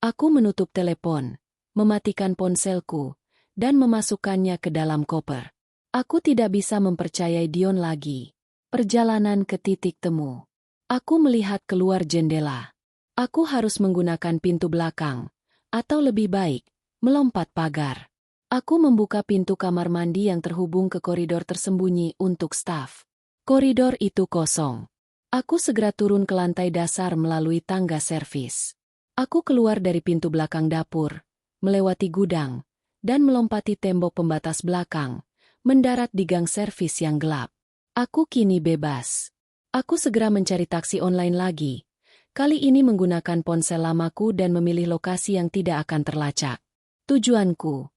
Aku menutup telepon, mematikan ponselku, dan memasukkannya ke dalam koper. Aku tidak bisa mempercayai Dion lagi. Perjalanan ke titik temu. Aku melihat keluar jendela. Aku harus menggunakan pintu belakang, atau lebih baik, melompat pagar. Aku membuka pintu kamar mandi yang terhubung ke koridor tersembunyi untuk staf. Koridor itu kosong. Aku segera turun ke lantai dasar melalui tangga servis. Aku keluar dari pintu belakang dapur, melewati gudang, dan melompati tembok pembatas belakang, mendarat di gang servis yang gelap. Aku kini bebas. Aku segera mencari taksi online lagi, kali ini menggunakan ponsel lamaku dan memilih lokasi yang tidak akan terlacak. Tujuanku,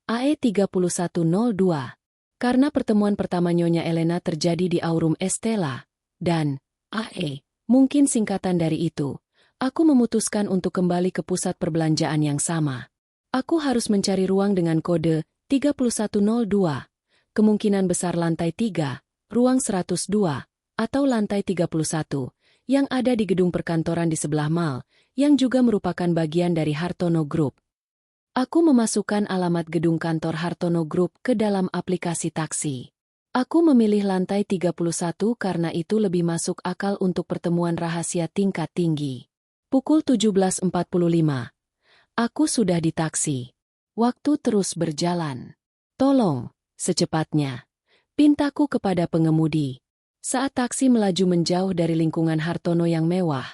AE3102. Karena pertemuan pertama Nyonya Elena terjadi di Aurum Estela, dan AE, mungkin singkatan dari itu, aku memutuskan untuk kembali ke pusat perbelanjaan yang sama. Aku harus mencari ruang dengan kode 3102, kemungkinan besar lantai 3, ruang 102, atau lantai 31, yang ada di gedung perkantoran di sebelah mal, yang juga merupakan bagian dari Hartono Group. Aku memasukkan alamat gedung kantor Hartono Group ke dalam aplikasi taksi. Aku memilih lantai 31 karena itu lebih masuk akal untuk pertemuan rahasia tingkat tinggi. Pukul 17.45. Aku sudah di taksi. Waktu terus berjalan. Tolong, secepatnya. Pintaku kepada pengemudi. Saat taksi melaju menjauh dari lingkungan Hartono yang mewah,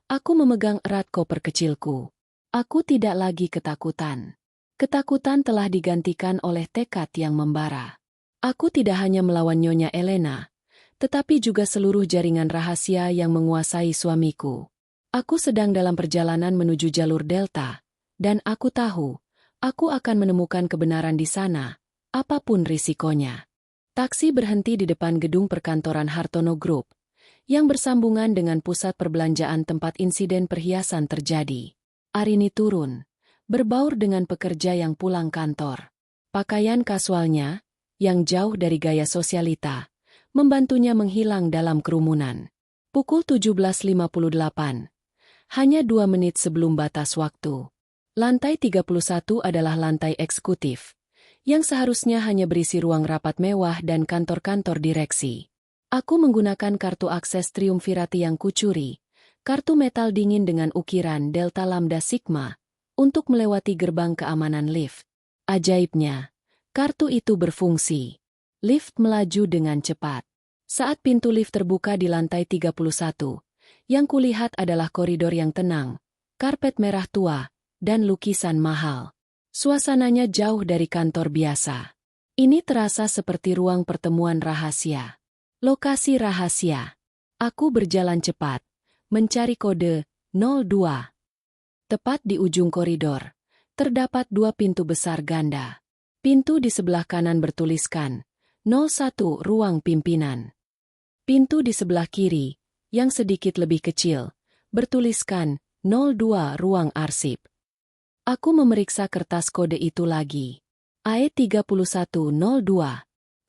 aku memegang erat koper kecilku. Aku tidak lagi ketakutan. Ketakutan telah digantikan oleh tekad yang membara. Aku tidak hanya melawan Nyonya Elena, tetapi juga seluruh jaringan rahasia yang menguasai suamiku. Aku sedang dalam perjalanan menuju jalur Delta, dan aku tahu, aku akan menemukan kebenaran di sana, apapun risikonya. Taksi berhenti di depan gedung perkantoran Hartono Group, yang bersambungan dengan pusat perbelanjaan tempat insiden perhiasan terjadi. Arini turun, berbaur dengan pekerja yang pulang kantor. Pakaian kasualnya, yang jauh dari gaya sosialita, membantunya menghilang dalam kerumunan. Pukul 17.58. Hanya 2 menit sebelum batas waktu. Lantai 31 adalah lantai eksekutif, yang seharusnya hanya berisi ruang rapat mewah dan kantor-kantor direksi. Aku menggunakan kartu akses Triumvirate yang kucuri, kartu metal dingin dengan ukiran Delta Lambda Sigma, untuk melewati gerbang keamanan lift. Ajaibnya, kartu itu berfungsi. Lift melaju dengan cepat. Saat pintu lift terbuka di lantai 31, yang kulihat adalah koridor yang tenang, karpet merah tua, dan lukisan mahal. Suasananya jauh dari kantor biasa. Ini terasa seperti ruang pertemuan rahasia. Lokasi rahasia. Aku berjalan cepat, mencari kode 02. Tepat di ujung koridor, terdapat 2 pintu besar ganda. Pintu di sebelah kanan bertuliskan 01 ruang pimpinan. Pintu di sebelah kiri, yang sedikit lebih kecil, bertuliskan 02 ruang arsip. Aku memeriksa kertas kode itu lagi. AE3102.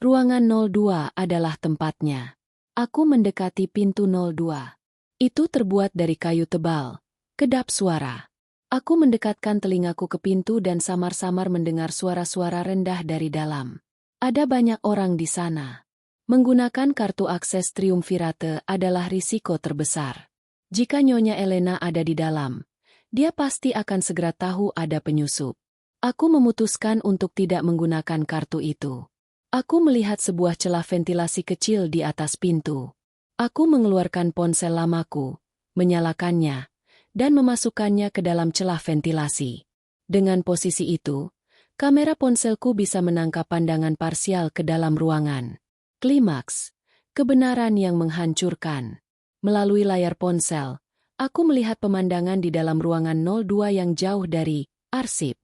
Ruangan 02 adalah tempatnya. Aku mendekati pintu 02. Itu terbuat dari kayu tebal. Kedap suara. Aku mendekatkan telingaku ke pintu dan samar-samar mendengar suara-suara rendah dari dalam. Ada banyak orang di sana. Menggunakan kartu akses Triumvirate adalah risiko terbesar. Jika Nyonya Elena ada di dalam, dia pasti akan segera tahu ada penyusup. Aku memutuskan untuk tidak menggunakan kartu itu. Aku melihat sebuah celah ventilasi kecil di atas pintu. Aku mengeluarkan ponsel lamaku, menyalakannya, dan memasukkannya ke dalam celah ventilasi. Dengan posisi itu, kamera ponselku bisa menangkap pandangan parsial ke dalam ruangan. Klimaks, kebenaran yang menghancurkan. Melalui layar ponsel, aku melihat pemandangan di dalam ruangan 02 yang jauh dari arsip.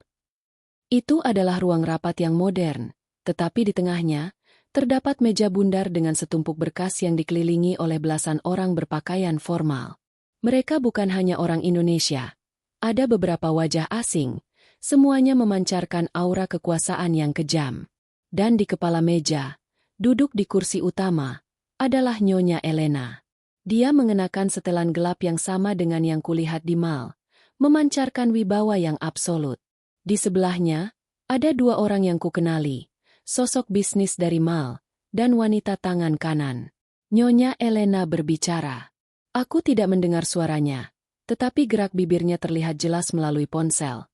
Itu adalah ruang rapat yang modern, tetapi di tengahnya, terdapat meja bundar dengan setumpuk berkas yang dikelilingi oleh belasan orang berpakaian formal. Mereka bukan hanya orang Indonesia. Ada beberapa wajah asing, semuanya memancarkan aura kekuasaan yang kejam. Dan di kepala meja, duduk di kursi utama, adalah Nyonya Elena. Dia mengenakan setelan gelap yang sama dengan yang kulihat di mall, memancarkan wibawa yang absolut. Di sebelahnya, ada dua orang yang kukenali, sosok bisnis dari mall, dan wanita tangan kanan. Nyonya Elena berbicara. Aku tidak mendengar suaranya, tetapi gerak bibirnya terlihat jelas melalui ponsel.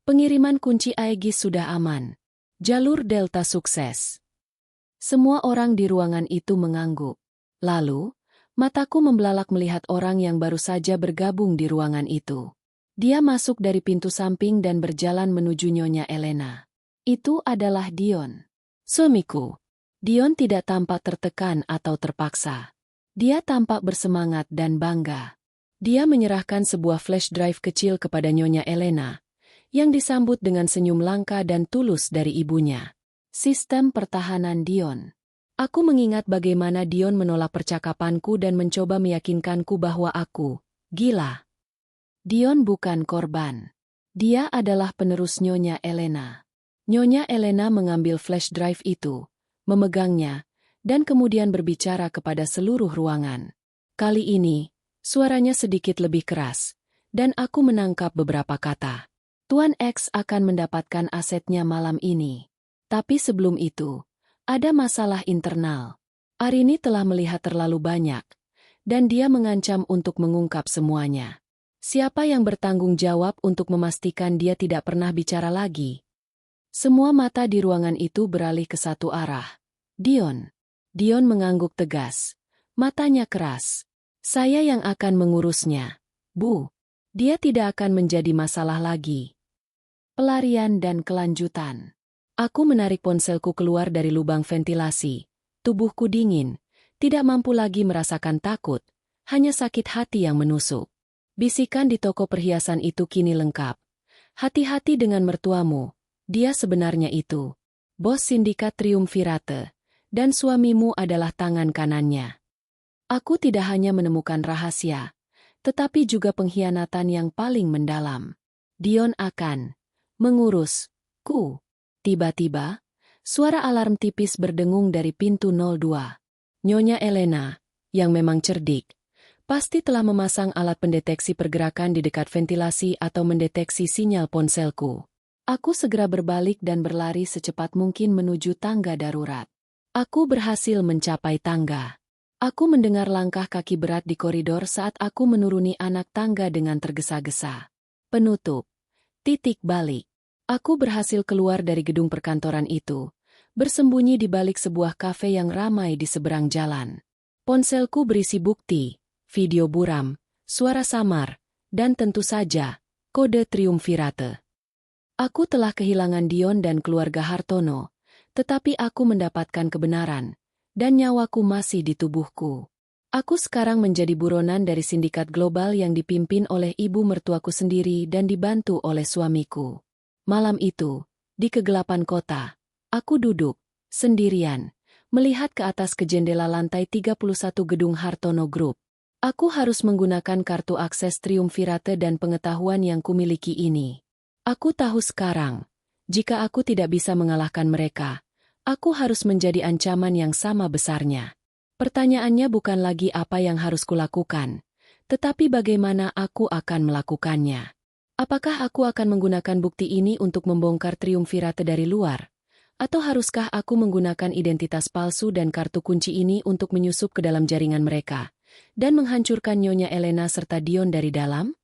Pengiriman kunci Aegis sudah aman. Jalur Delta sukses. Semua orang di ruangan itu mengangguk. Lalu, mataku membelalak melihat orang yang baru saja bergabung di ruangan itu. Dia masuk dari pintu samping dan berjalan menuju Nyonya Elena. Itu adalah Dion. Suamiku. Dion tidak tampak tertekan atau terpaksa. Dia tampak bersemangat dan bangga. Dia menyerahkan sebuah flash drive kecil kepada Nyonya Elena, yang disambut dengan senyum langka dan tulus dari ibunya. Sistem pertahanan Dion. Aku mengingat bagaimana Dion menolak percakapanku dan mencoba meyakinkanku bahwa aku gila. Dion bukan korban. Dia adalah penerus Nyonya Elena. Nyonya Elena mengambil flash drive itu, memegangnya, dan kemudian berbicara kepada seluruh ruangan. Kali ini, suaranya sedikit lebih keras, dan aku menangkap beberapa kata. Tuan X akan mendapatkan asetnya malam ini. Tapi sebelum itu, ada masalah internal. Arini telah melihat terlalu banyak, dan dia mengancam untuk mengungkap semuanya. Siapa yang bertanggung jawab untuk memastikan dia tidak pernah bicara lagi? Semua mata di ruangan itu beralih ke satu arah. Dion. Dion mengangguk tegas. Matanya keras. Saya yang akan mengurusnya. Bu. Dia tidak akan menjadi masalah lagi. Pelarian dan kelanjutan. Aku menarik ponselku keluar dari lubang ventilasi. Tubuhku dingin. Tidak mampu lagi merasakan takut. Hanya sakit hati yang menusuk. Bisikan di toko perhiasan itu kini lengkap. Hati-hati dengan mertuamu. Dia sebenarnya itu. Bos sindikat Triumvirate. Dan suamimu adalah tangan kanannya. Aku tidak hanya menemukan rahasia, tetapi juga pengkhianatan yang paling mendalam. Dion akan mengurusku. Tiba-tiba, suara alarm tipis berdengung dari pintu 02. Nyonya Elena, yang memang cerdik, pasti telah memasang alat pendeteksi pergerakan di dekat ventilasi atau mendeteksi sinyal ponselku. Aku segera berbalik dan berlari secepat mungkin menuju tangga darurat. Aku berhasil mencapai tangga. Aku mendengar langkah kaki berat di koridor saat aku menuruni anak tangga dengan tergesa-gesa. Penutup. Titik balik. Aku berhasil keluar dari gedung perkantoran itu, bersembunyi di balik sebuah kafe yang ramai di seberang jalan. Ponselku berisi bukti, video buram, suara samar, dan tentu saja, kode Triumvirate. Aku telah kehilangan Dion dan keluarga Hartono, tetapi aku mendapatkan kebenaran, dan nyawaku masih di tubuhku. Aku sekarang menjadi buronan dari sindikat global yang dipimpin oleh ibu mertuaku sendiri dan dibantu oleh suamiku. Malam itu, di kegelapan kota, aku duduk, sendirian, melihat ke atas ke jendela lantai 31 gedung Hartono Group. Aku harus menggunakan kartu akses Triumvirate dan pengetahuan yang kumiliki ini. Aku tahu sekarang, jika aku tidak bisa mengalahkan mereka, aku harus menjadi ancaman yang sama besarnya. Pertanyaannya bukan lagi apa yang harus kulakukan, Tetapi bagaimana aku akan melakukannya? Apakah aku akan menggunakan bukti ini untuk membongkar triumvirate dari luar? Atau haruskah aku menggunakan identitas palsu dan kartu kunci ini untuk menyusup ke dalam jaringan mereka dan menghancurkan Nyonya Elena serta Dion dari dalam?